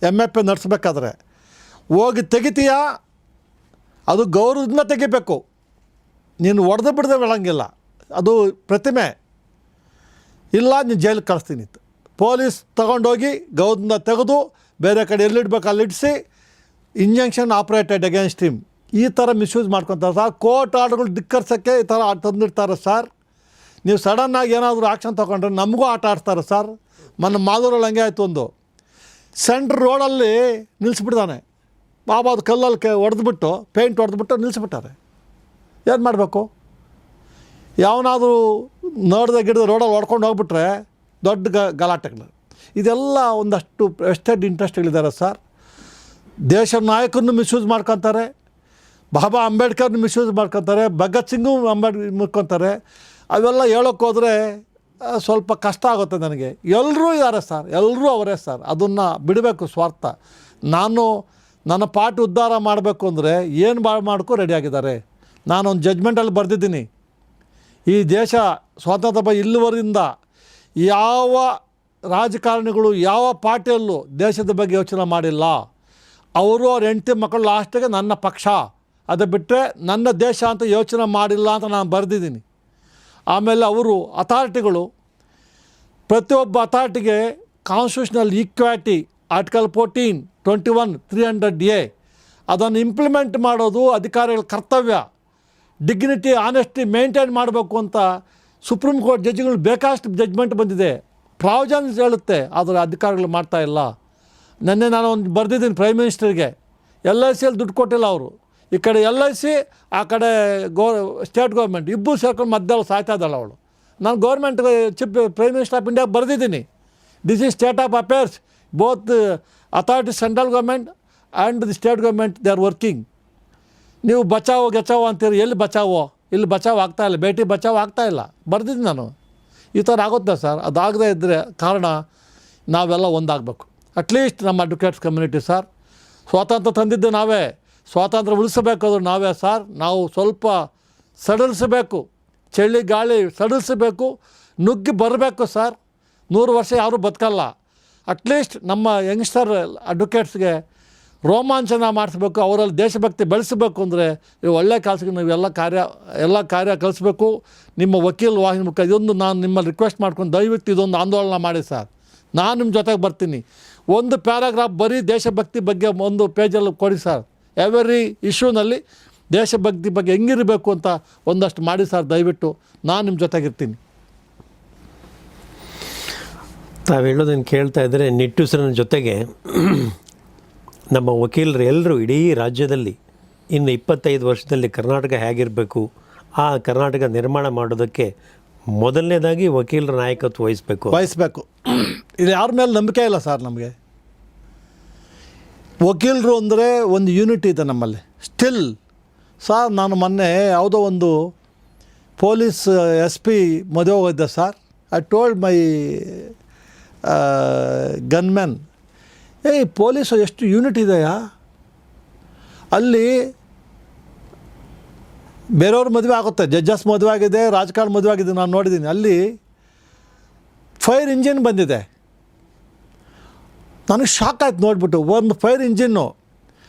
MFA ನಡೆಸ್ಬೇಕಾದ್ರೆ ಹೋಗಿ ತೆಗಿತೀಯಾ, ಅದು ಗೌರವದಿಂದ ತೆಗಿಬೇಕು. ನೀನು ಹೊಡೆದು ಬಿಡದೆ ಬೆಳಂಗಿಲ್ಲ, ಅದು ಪ್ರತಿಮೆ. ಇಲ್ಲ ನೀನು ಜೈಲಿಗೆ ಕಳಿಸ್ತೀನಿ. ಪೊಲೀಸ್ ತಗೊಂಡೋಗಿ ಗೌರವದಿಂದ ತೆಗೆದು ಬೇರೆ ಕಡೆ ಎಲ್ಲಿಡ್ಬೇಕು ಅಲ್ಲಿಡಿಸಿ ಇಂಜಂಕ್ಷನ್ ಆಪ್ರೇಟೆಡ್ ಅಗೇನ್ಸ್ಟ್ ಹಿಮ್, ಈ ಥರ ಮಿಸ್ಯೂಸ್ ಮಾಡ್ಕೊತಾರೆ ಸರ್. ಕೋರ್ಟ್ ಆರ್ಡ್ರುಗಳು ಧಿಕ್ಕರಿಸೋಕ್ಕೆ ಈ ಥರ ತಂದಿರ್ತಾರೆ ಸರ್. ನೀವು ಸಡನ್ನಾಗಿ ಏನಾದರೂ ಆ್ಯಕ್ಷನ್ ತೊಗೊಂಡ್ರೆ ನಮಗೂ ಆಟ ಆಡ್ತಾರೆ ಸರ್. ಮೊನ್ನೆ ಮಾದೂರಲ್ಲಿ ಹಂಗೆ ಆಯಿತು, ಒಂದು ಸೆಂಟ್ರ್ ರೋಡಲ್ಲಿ ನಿಲ್ಲಿಸ್ಬಿಡ್ತಾನೆ ಬಾಬಾ, ಅದು ಕಲ್ಲಲ್ಲಿ ಹೊಡೆದ್ಬಿಟ್ಟು ಪೇಂಟ್ ಹೊಡೆದ್ಬಿಟ್ಟು ನಿಲ್ಲಿಸ್ಬಿಟ್ಟಾರೆ. ಏನು ಮಾಡಬೇಕು? ಯಾವನಾದರೂ ನೋಡ್ದೆ ಗಿಡದ ರೋಡಲ್ಲಿ ಹೊಡ್ಕೊಂಡು ಹೋಗ್ಬಿಟ್ರೆ ದೊಡ್ಡ ಗಲಾಟೆಗಳು. ಇದೆಲ್ಲ ಒಂದಷ್ಟು ವೆಸ್ಟೆಡ್ ಇಂಟ್ರೆಸ್ಟ್ಗಳಿದ್ದಾರೆ ಸರ್. ದೇಶ ನಾಯಕರನ್ನು ಮಿಸ್ಯೂಸ್ ಮಾಡ್ಕೊತಾರೆ, ಬಾಬಾ ಅಂಬೇಡ್ಕರ್ನ ಮಿಸ್ಯೂಸ್ ಮಾಡ್ಕೊತಾರೆ, ಭಗತ್ ಸಿಂಗು ಮುರ್ಕೊತಾರೆ. ಅವೆಲ್ಲ ಹೇಳೋಕ್ಕೆ ಹೋದರೆ ಸ್ವಲ್ಪ ಕಷ್ಟ ಆಗುತ್ತೆ ನನಗೆ. ಎಲ್ಲರೂ ಇದ್ದಾರೆ ಸರ್, ಎಲ್ಲರೂ ಅವರೇ ಸರ್. ಅದನ್ನು ಬಿಡಬೇಕು ಸ್ವಾರ್ಥ. ನಾನು ನನ್ನ ಪಾರ್ಟಿ ಉದ್ಧಾರ ಮಾಡಬೇಕು ಅಂದರೆ ಏನು ಮಾಡೋಕ್ಕೂ ರೆಡಿಯಾಗಿದ್ದಾರೆ. ನಾನೊಂದು ಜಡ್ಜ್ಮೆಂಟಲ್ಲಿ ಬರೆದಿದ್ದೀನಿ, ಈ ದೇಶ ಸ್ವಾತಂತ್ರ್ಯ ಇಲ್ಲಿವರಿಂದ ಯಾವ ರಾಜಕಾರಣಿಗಳು ಯಾವ ಪಾರ್ಟಿಯಲ್ಲೂ ದೇಶದ ಬಗ್ಗೆ ಯೋಚನೆ ಮಾಡಿಲ್ಲ. ಅವರು ಅವ್ರ ಹೆಂಡತಿ ಮಕ್ಕಳು ಲಾಸ್ಟಿಗೆ ನನ್ನ ಪಕ್ಷ, ಅದು ಬಿಟ್ಟರೆ ನನ್ನ ದೇಶ ಅಂತ ಯೋಚನೆ ಮಾಡಿಲ್ಲ ಅಂತ ನಾನು ಬರೆದಿದ್ದೀನಿ. ಆಮೇಲೆ ಅವರು ಅಥಾರಿಟಿಗಳು, ಪ್ರತಿಯೊಬ್ಬ ಅಥಾರಿಟಿಗೆ ಕಾನ್ಸ್ಟಿಟ್ಯೂಷನಲ್ ಈಕ್ವಾಲಿಟಿ ಆರ್ಟಿಕಲ್ 14, 21, 300A ಅದನ್ನು ಇಂಪ್ಲಿಮೆಂಟ್ ಮಾಡೋದು ಅಧಿಕಾರಿಗಳ ಕರ್ತವ್ಯ. ಡಿಗ್ನಿಟಿ ಆನೆಸ್ಟಿ ಮೇಂಟೈನ್ ಮಾಡಬೇಕು ಅಂತ ಸುಪ್ರೀಂ ಕೋರ್ಟ್ ಜಡ್ಜಿಗಳು ಬೇಕಾಷ್ಟು ಜಡ್ಜ್ಮೆಂಟ್ ಬಂದಿದೆ, ಪ್ರಾವಿಜನ್ಸ್ ಹೇಳುತ್ತೆ. ಆದರೆ ಅಧಿಕಾರಿಗಳು ಮಾಡ್ತಾಯಿಲ್ಲ. ನೆನ್ನೆ ನಾನು ಒಂದು ಬರೆದಿದ್ದೀನಿ ಪ್ರೈಮ್ ಮಿನಿಸ್ಟರ್ಗೆ. LICಯಲ್ಲಿ ದುಡ್ಡು ಕೊಟ್ಟಿಲ್ಲ ಅವರು. ಈ ಕಡೆ LIC, ಆ ಕಡೆ ಸ್ಟೇಟ್ ಗೌರ್ಮೆಂಟ್ ಇಬ್ಬರು ಸೇರ್ಕೊಂಡು ಮಧ್ಯದಲ್ಲಿ ಸಾಯ್ತಾ ಇದ್ದಾಳೆ ಅವಳು. ನಾನು ಗೌರ್ಮೆಂಟ್ಗೆ ಪ್ರೈಮ್ ಮಿನಿಸ್ಟರ್ ಆಫ್ ಇಂಡಿಯಾಗೆ ಬರೆದಿದ್ದೀನಿ, this is state of affairs, both authority central government and the state government they are working. ನೀವು ಬಚಾವೋ ಗೆಚಾವೋ ಅಂತೀರಿ, ಎಲ್ಲಿ ಬಚಾವೋ? ಇಲ್ಲಿ ಬಚಾವ್ ಆಗ್ತಾಯಿಲ್ಲ, ಬೇಟಿ ಬಚಾವ್ ಆಗ್ತಾಯಿಲ್ಲ. ಬರೆದಿದ್ದೀನಿ ನಾನು. ಈ ಥರ ಆಗುತ್ತೆ ಸರ್. ಅದಾಗದೇ ಇದ್ದರೆ ಕಾರಣ ನಾವೆಲ್ಲ ಒಂದಾಗಬೇಕು. ಅಟ್ಲೀಸ್ಟ್ ನಮ್ಮ ಅಡ್ವೊಕೇಟ್ಸ್ ಕಮ್ಯುನಿಟಿ ಸರ್, ಸ್ವಾತಂತ್ರ್ಯ ತಂದಿದ್ದು ನಾವೇ, ಸ್ವಾತಂತ್ರ್ಯ ಉಳಿಸಬೇಕಾದ್ರು ನಾವೇ ಸರ್. ನಾವು ಸ್ವಲ್ಪ ಸಡಿಲಿಸಬೇಕು, ಚಳಿ ಗಾಳಿ ಸಡಿಲಿಸಬೇಕು, ನುಗ್ಗಿ ಬರಬೇಕು ಸರ್. 100 ವರ್ಷ ಯಾರೂ ಬದುಕಲ್ಲ. ಅಟ್ಲೀಸ್ಟ್ ನಮ್ಮ ಯಂಗ್ಸ್ಟರ್ ಅಡ್ವೊಕೇಟ್ಸ್ಗೆ ರೋಮಾಂಚನ ಮಾಡಿಸ್ಬೇಕು, ಅವರಲ್ಲಿ ದೇಶಭಕ್ತಿ ಬೆಳೆಸಬೇಕು. ಅಂದರೆ ನೀವು ಒಳ್ಳೆಯ ಕೆಲಸಕ್ಕೆ ನೀವು ಎಲ್ಲ ಕಾರ್ಯ ಕಲಿಸ್ಬೇಕು. ನಿಮ್ಮ ವಕೀಲ ವಾಹಿನಿ ಮುಖ ಇದೊಂದು ನಾನು ನಿಮ್ಮಲ್ಲಿ ರಿಕ್ವೆಸ್ಟ್ ಮಾಡ್ಕೊಂಡು ದಯವಿಟ್ಟು ಇದೊಂದು ಆಂದೋಲನ ಮಾಡಿ ಸರ್. ನಾನು ನಿಮ್ಮ ಜೊತೆಗೆ ಬರ್ತೀನಿ. ಒಂದು ಪ್ಯಾರಾಗ್ರಾಫ್ ಬರೀ ದೇಶಭಕ್ತಿ ಬಗ್ಗೆ ಒಂದು ಪೇಜಲ್ಲಿ ಕೊಡಿ ಸರ್. ಎವರಿ ಇಶ್ಯೂನಲ್ಲಿ ದೇಶಭಕ್ತಿ ಬಗ್ಗೆ ಹೆಂಗಿರಬೇಕು ಅಂತ ಒಂದಷ್ಟು ಮಾಡಿ ಸರ್, ದಯವಿಟ್ಟು. ನಾನು ನಿಮ್ಮ ಜೊತೆಗಿರ್ತೀನಿ. ತಾವು ಹೇಳೋದನ್ನು ಕೇಳ್ತಾ ಇದ್ದರೆ ನಿಟ್ಟುಸಿರಿನ ಜೊತೆಗೆ ನಮ್ಮ ವಕೀಲರು ಎಲ್ಲರೂ ಇಡೀ ರಾಜ್ಯದಲ್ಲಿ ಇನ್ನು 25 ವರ್ಷದಲ್ಲಿ ಕರ್ನಾಟಕ ಹೇಗಿರಬೇಕು, ಆ ಕರ್ನಾಟಕ ನಿರ್ಮಾಣ ಮಾಡೋದಕ್ಕೆ ಮೊದಲನೇದಾಗಿ ವಕೀಲರ ನಾಯಕತ್ವ ವಹಿಸಬೇಕು. ಇದು ಯಾರ ಮೇಲೆ ನಂಬಿಕೆ ಇಲ್ಲ ಸರ್ ನಮಗೆ. ವಕೀಲರು ಅಂದರೆ ಒಂದು ಯೂನಿಟಿ ಇದೆ ನಮ್ಮಲ್ಲಿ ಸ್ಟಿಲ್. ಸರ್ ನಾನು ಮೊನ್ನೆ ಯಾವುದೋ ಒಂದು ಪೊಲೀಸ್ SP ಮದುವೆ ಹೋಗಿದ್ದೆ sir. I told my gunmen, police ಎಷ್ಟು ಯೂನಿಟ್ ಇದೆಯಾ ಅಲ್ಲಿ. ಬೇರೆಯವ್ರ ಮದುವೆ ಆಗುತ್ತೆ, ಜಡ್ಜಸ್ ಮದುವೆ ಆಗಿದೆ, ರಾಜಕಾರಣ ಮದುವೆ ಆಗಿದೆ, ನಾನು ನೋಡಿದ್ದೀನಿ. ಅಲ್ಲಿ ಫೈರ್ ಇಂಜಿನ್ ಬಂದಿದೆ. ನನಗೆ ಶಾಕ್ ಆಯ್ತು ನೋಡಿಬಿಟ್ಟು. ಒಂದು ಫೈರ್ ಇಂಜಿನ್ನು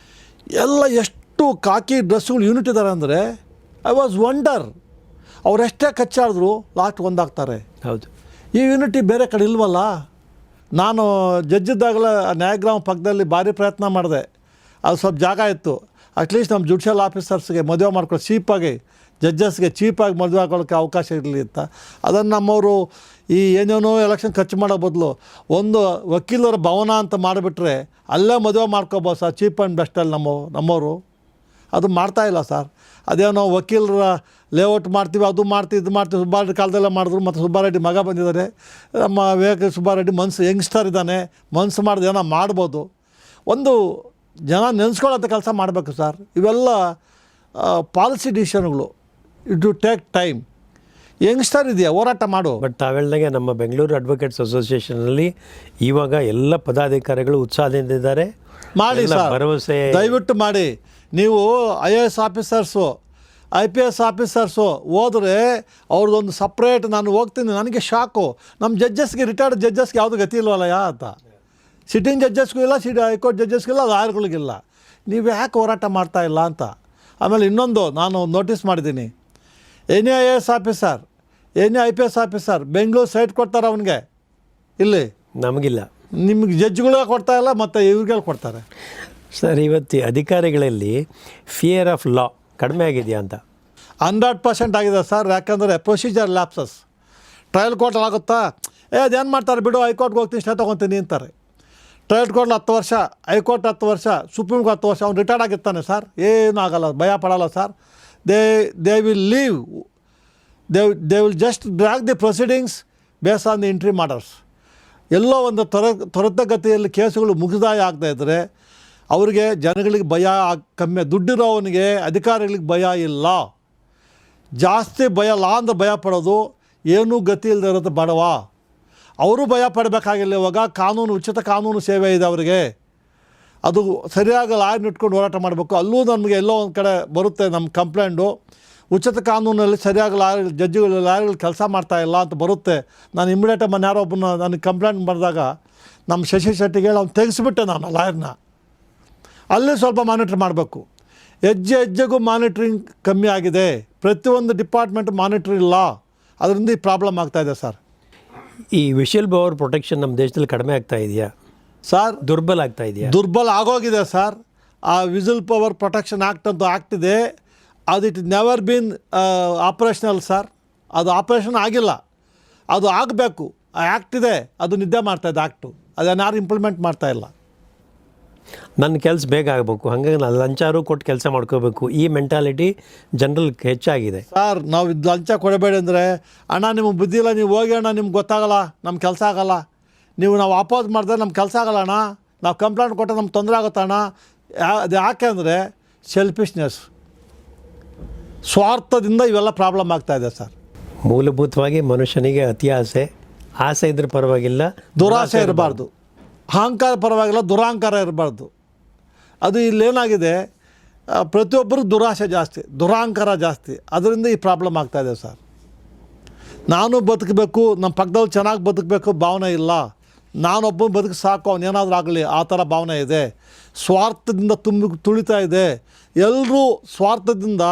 ಎಲ್ಲ ಎಷ್ಟು ಕಾಕಿ ಡ್ರೆಸ್ಸುಗಳು ಯೂನಿಟ್ ಇದ್ದಾರೆ ಅಂದರೆ ಐ ವಾಸ್ ವಂಡರ್. ಅವರೆಷ್ಟೇ ಕಚ್ಚಾಡಿದ್ರು ಲಾಸ್ಟ್ ಒಂದಾಗ್ತಾರೆ. ಹೌದು, ಈ ಯೂನಿಟಿ ಬೇರೆ ಕಡೆ ಇಲ್ವಲ್ಲ. ನಾನು ಜಡ್ಜಿದ್ದಾಗಲೇ ನ್ಯಾಯಗ್ರಾಮ ಪಕ್ಕದಲ್ಲಿ ಭಾರಿ ಪ್ರಯತ್ನ ಮಾಡಿದೆ. ಅದು ಸ್ವಲ್ಪ ಜಾಗ ಇತ್ತು. ಅಟ್ಲೀಸ್ಟ್ ನಮ್ಮ ಜುಡಿಷಿಯಲ್ ಆಫೀಸರ್ಸ್ಗೆ ಮದುವೆ ಮಾಡ್ಕೊಳ್ಳೋ ಚೀಪಾಗಿ, ಜಡ್ಜಸ್ಗೆ ಚೀಪಾಗಿ ಮದುವೆ ಹಾಕೊಳ್ಳೋಕ್ಕೆ ಅವಕಾಶ ಇರಲಿ ಅಂತ. ಅದನ್ನು ನಮ್ಮವರು ಈ ಏನೇನೋ ಎಲೆಕ್ಷನ್ ಖರ್ಚು ಮಾಡೋ ಬದಲು ಒಂದು ವಕೀಲರ ಭವನ ಅಂತ ಮಾಡಿಬಿಟ್ರೆ ಅಲ್ಲೇ ಮದುವೆ ಮಾಡ್ಕೋಬೋದು ಸರ್, ಚೀಪ್ ಆ್ಯಂಡ್ ಬೆಸ್ಟಲ್ಲಿ ನಮ್ಮವರು ಅದು ಮಾಡ್ತಾಯಿಲ್ಲ ಸರ್. ಅದೇನೋ ವಕೀಲರ ಲೇಔಟ್ ಮಾಡ್ತೀವಿ, ಅದು ಮಾಡ್ತೀವಿ, ಇದು ಮಾಡ್ತೀವಿ. ಸುಬ್ಬಾರೆಡ್ಡಿ ಕಾಲದಲ್ಲೇ ಮಾಡಿದ್ರು. ಮತ್ತು ಸುಬ್ಬಾರೆಡ್ಡಿ ಮಗ ಬಂದಿದ್ದಾರೆ, ನಮ್ಮ ವಿವೇಕ ಸುಬ್ಬಾರೆಡ್ಡಿ. ಮನ್ಸು ಯಂಗ್ಸ್ಟರ್ ಇದ್ದಾನೆ, ಮನ್ಸು ಮಾಡಿದ ಏನೋ ಮಾಡ್ಬೋದು. ಒಂದು ಜನ ನೆನೆಸ್ಕೊಳ್ಳೋಂಥ ಕೆಲಸ ಮಾಡಬೇಕು ಸರ್. ಇವೆಲ್ಲ ಪಾಲಿಸಿ ಡಿಸಿಷನ್ಗಳು. It do take time. Youngster ಇದೆಯಾ, ಹೋರಾಟ ಮಾಡು. ಬಟ್ ತಾವು ಹೇಳ್ದಂಗೆ ನಮ್ಮ ಬೆಂಗಳೂರು ಅಡ್ವೊಕೇಟ್ಸ್ ಅಸೋಸಿಯೇಷನಲ್ಲಿ ಇವಾಗ ಎಲ್ಲ ಪದಾಧಿಕಾರಿಗಳು ಉತ್ಸಾಹದಿಂದ ಇದ್ದಾರೆ. ಮಾಡಿ ಸರ್, ಭರವಸೆ ದಯವಿಟ್ಟು ಮಾಡಿ. ನೀವು IAS ಆಫೀಸರ್ಸು, IPS ಆಫೀಸರ್ಸು ಹೋದರೆ ಅವ್ರದ್ದೊಂದು ಸಪ್ರೇಟ್. ನಾನು ಹೋಗ್ತೀನಿ, ನನಗೆ ಶಾಕು. ನಮ್ಮ ಜಡ್ಜಸ್ಗೆ, ರಿಟೈರ್ಡ್ ಜಡ್ಜಸ್ಗೆ ಯಾವುದು ಗತಿ ಇಲ್ವಲ್ಲ ಅಂತ. ಸಿಟ್ಟಿಂಗ್ ಜಡ್ಜಸ್ಗೂ ಇಲ್ಲ, ಹೈಕೋರ್ಟ್ ಜಡ್ಜಸ್ಗೂ ಇಲ್ಲ, ಲಾಯರ್ಗಳಿಗಿಲ್ಲ. ನೀವು ಯಾಕೆ ಹೋರಾಟ ಮಾಡ್ತಾಯಿಲ್ಲ ಅಂತ. ಆಮೇಲೆ ಇನ್ನೊಂದು ನಾನು ನೋಟಿಸ್ ಮಾಡಿದ್ದೀನಿ, any IAS officer, any IPS officer Bengaluru site ಕೊಡ್ತಾರೆ ಅವನಿಗೆ, ಇಲ್ಲಿ ನಮಗಿಲ್ಲ. ನಿಮಗೆ ಜಡ್ಜ್ಗಳಿಗೆ ಕೊಡ್ತಾಯಿಲ್ಲ, ಮತ್ತು ಇವ್ರಿಗೆಲ್ಲ ಕೊಡ್ತಾರೆ. ಸರ್, ಇವತ್ತು ಅಧಿಕಾರಿಗಳಲ್ಲಿ ಫಿಯರ್ ಆಫ್ ಲಾ ಕಡಿಮೆ ಆಗಿದೆಯಾ ಅಂತ? 100% ಆಗಿದೆ ಸರ್. ಯಾಕಂದರೆ ಪ್ರೊಸೀಜರ್ ಲ್ಯಾಪ್ಸಸ್. ಟ್ರಯಲ್ ಕೋರ್ಟ್ ಆಗುತ್ತಾ, ಅದೇನು ಮಾಡ್ತಾರೆ ಬಿಡು, ಹೈಕೋರ್ಟ್ಗೆ ಹೋಗ್ತೀನಿ, ಸ್ಟೇ ತೊಗೊತೀನಿ ಅಂತಾರೆ. ಟ್ರಯಲ್ ಕೋರ್ಟ್ 10 ವರ್ಷ, ಹೈಕೋರ್ಟ್ 10 ವರ್ಷ, ಸುಪ್ರೀಂ ಕೋರ್ಟ್ 10 ವರ್ಷ. ಅವ್ನು ರಿಟೈರ್ಡ್ ಆಗಿರ್ತಾನೆ ಸರ್, ಏನೂ ಆಗಲ್ಲ, ಭಯ ಪಡಲ್ಲ sir. They will leave, they will just drag the proceedings base on the interim orders. ಎಲ್ಲೋ ಒಂದು ತ್ವರಿತಗತಿಯಲ್ಲಿ ಕೇಸುಗಳು ಮುಗಿದಾಯ ಆಗ್ತಾಯಿದ್ರೆ ಅವರಿಗೆ, ಜನಗಳಿಗೆ ಭಯ ಕಮ್ಮಿ. ದುಡ್ಡಿರೋವನಿಗೆ, ಅಧಿಕಾರಿಗಳಿಗೆ ಭಯ ಇಲ್ಲ. ಜಾಸ್ತಿ ಭಯ, ಲಾ ಅಂದ್ರೆ ಭಯ ಪಡೋದು, ಏನೂ ಗತಿ ಇಲ್ಲದೆ ಇರೋದು ಬಡವ. ಅವರು ಭಯ ಪಡಬೇಕಾಗಿಲ್ಲ. ಇವಾಗ ಕಾನೂನು, ಉಚಿತ ಕಾನೂನು ಸೇವೆ ಇದೆ ಅವರಿಗೆ. ಅದು ಸರಿಯಾಗಿ ಲಾಯರ್ನ ಇಟ್ಕೊಂಡು ಹೋರಾಟ ಮಾಡಬೇಕು. ಅಲ್ಲೂ ನಮಗೆ ಎಲ್ಲೋ ಒಂದು ಕಡೆ ಬರುತ್ತೆ ನಮ್ಮ ಕಂಪ್ಲೇಂಟು, ಉಚಿತ ಕಾನೂನಲ್ಲಿ ಸರಿಯಾಗಿ ಲಾಯರ್ಗಳು ಕೆಲಸ ಮಾಡ್ತಾಯಿಲ್ಲ ಅಂತ ಬರುತ್ತೆ. ನಾನು ಇಮಿಡಿಯೇಟಾಗಿ ಮೊನ್ನೆ ಯಾರೋ ಒಬ್ಬನ ನನಗೆ ಕಂಪ್ಲೇಂಟ್ ಮಾಡಿದಾಗ ನಮ್ಮ ಶಶಿ ಶೆಟ್ಟಿಗೆ ಹೇಳಿ ಅವ್ನು ತೆಗೆಸಿಬಿಟ್ಟೆ ನಾನು ಲಾಯರ್ನ. ಅಲ್ಲಿ ಸ್ವಲ್ಪ ಮಾನಿಟ್ರ್ ಮಾಡಬೇಕು. ಹೆಜ್ಜೆಗೂ ಮಾನಿಟ್ರಿಂಗ್ ಕಮ್ಮಿ ಆಗಿದೆ. ಪ್ರತಿಯೊಂದು ಡಿಪಾರ್ಟ್ಮೆಂಟ್ ಮಾನಿಟ್ರ್ ಇಲ್ಲ. ಅದರಿಂದ ಈ ಪ್ರಾಬ್ಲಮ್ ಆಗ್ತಾಯಿದೆ ಸರ್. ಈ ವಿಷಲ್ ಬ್ಲೋವರ್ ಪ್ರೊಟೆಕ್ಷನ್ ನಮ್ಮ ದೇಶದಲ್ಲಿ ಕಡಿಮೆ ಆಗ್ತಾ ಇದೆಯಾ ಸರ್? ದುರ್ಬಲ ಆಗ್ತಾ ಇದೆಯಾ? ದುರ್ಬಲ ಆಗೋಗಿದೆ ಸರ್. ಆ ವಿಸಿಲ್ ಪವರ್ ಪ್ರೊಟೆಕ್ಷನ್ ಆ್ಯಕ್ಟ್ ಅಂತೂ ಆಗ್ತಿದೆ. ಅದು it never bean operational sir. ಅದು ಆಪ್ರೇಷನ್ ಆಗಿಲ್ಲ, ಅದು ಆಗಬೇಕು. ಆ ಆ್ಯಕ್ಟ್ ಇದೆ, ಅದು ನಿದ್ದೆ ಮಾಡ್ತಾಯಿದೆ ಆ್ಯಕ್ಟು. ಅದನ್ನು ಯಾರು ಇಂಪ್ಲಿಮೆಂಟ್ ಮಾಡ್ತಾಯಿಲ್ಲ. ನನ್ನ ಕೆಲಸ ಬೇಗ ಆಗಬೇಕು, ಹಾಗಾಗಿ ನಾನು ಲಂಚಾರು ಕೊಟ್ಟು ಕೆಲಸ ಮಾಡ್ಕೋಬೇಕು, ಈ ಮೆಂಟಾಲಿಟಿ ಜನರಲ್ಗೆ ಹೆಚ್ಚಾಗಿದೆ ಸರ್. ನಾವು ಇದು ಲಂಚ ಕೊಡಬೇಡಿ ಅಂದರೆ, ಅಣ್ಣ ನಿಮಗೆ ಬುದ್ಧಿ ಇಲ್ಲ, ನೀವು ಹೋಗಿ ಅಣ್ಣ, ನಿಮ್ಗೆ ಗೊತ್ತಾಗಲ್ಲ, ನಮ್ಮ ಕೆಲಸ ಆಗಲ್ಲ. ನಾವು ಅಪೋಸ್ ಮಾಡಿದ್ರೆ ನಮ್ಮ ಕೆಲಸ ಆಗಲ್ಲ ಅಣ್ಣ, ನಾವು ಕಂಪ್ಲೇಂಟ್ ಕೊಟ್ಟರೆ ನಮ್ಗೆ ತೊಂದರೆ ಆಗುತ್ತೆ ಅಣ್ಣ. ಅದು ಯಾಕೆ ಅಂದರೆ ಸೆಲ್ಫಿಶ್ನೆಸ್, ಸ್ವಾರ್ಥದಿಂದ ಇವೆಲ್ಲ ಪ್ರಾಬ್ಲಮ್ ಆಗ್ತಾಯಿದೆ ಸರ್. ಮೂಲಭೂತವಾಗಿ ಮನುಷ್ಯನಿಗೆ ಅತಿ ಆಸೆ ಇದ್ರೆ ಪರವಾಗಿಲ್ಲ, ದುರಾಸೆ ಇರಬಾರ್ದು. ಅಹಂಕಾರ ಪರವಾಗಿಲ್ಲ, ದುರಹಂಕಾರ ಇರಬಾರ್ದು. ಅದು ಇಲ್ಲೇನಾಗಿದೆ, ಪ್ರತಿಯೊಬ್ಬರಿಗೂ ದುರಾಸೆ ಜಾಸ್ತಿ, ದುರಹಂಕಾರ ಜಾಸ್ತಿ. ಅದರಿಂದ ಈ ಪ್ರಾಬ್ಲಮ್ ಆಗ್ತಾಯಿದೆ ಸರ್. ನಾನು ಬದುಕಬೇಕು, ನಮ್ಮ ಪಕ್ಕದವ್ರು ಚೆನ್ನಾಗಿ ಬದುಕಬೇಕು ಭಾವನೆ ಇಲ್ಲ. ನಾನೊಬ್ಬ ಬದುಕು ಸಾಕು, ಅವನೇನಾದರೂ ಆಗಲಿ, ಆ ಥರ ಭಾವನೆ ಇದೆ. ಸ್ವಾರ್ಥದಿಂದ ತುಳಿತಾ ಇದೆ. ಎಲ್ಲರೂ ಸ್ವಾರ್ಥದಿಂದ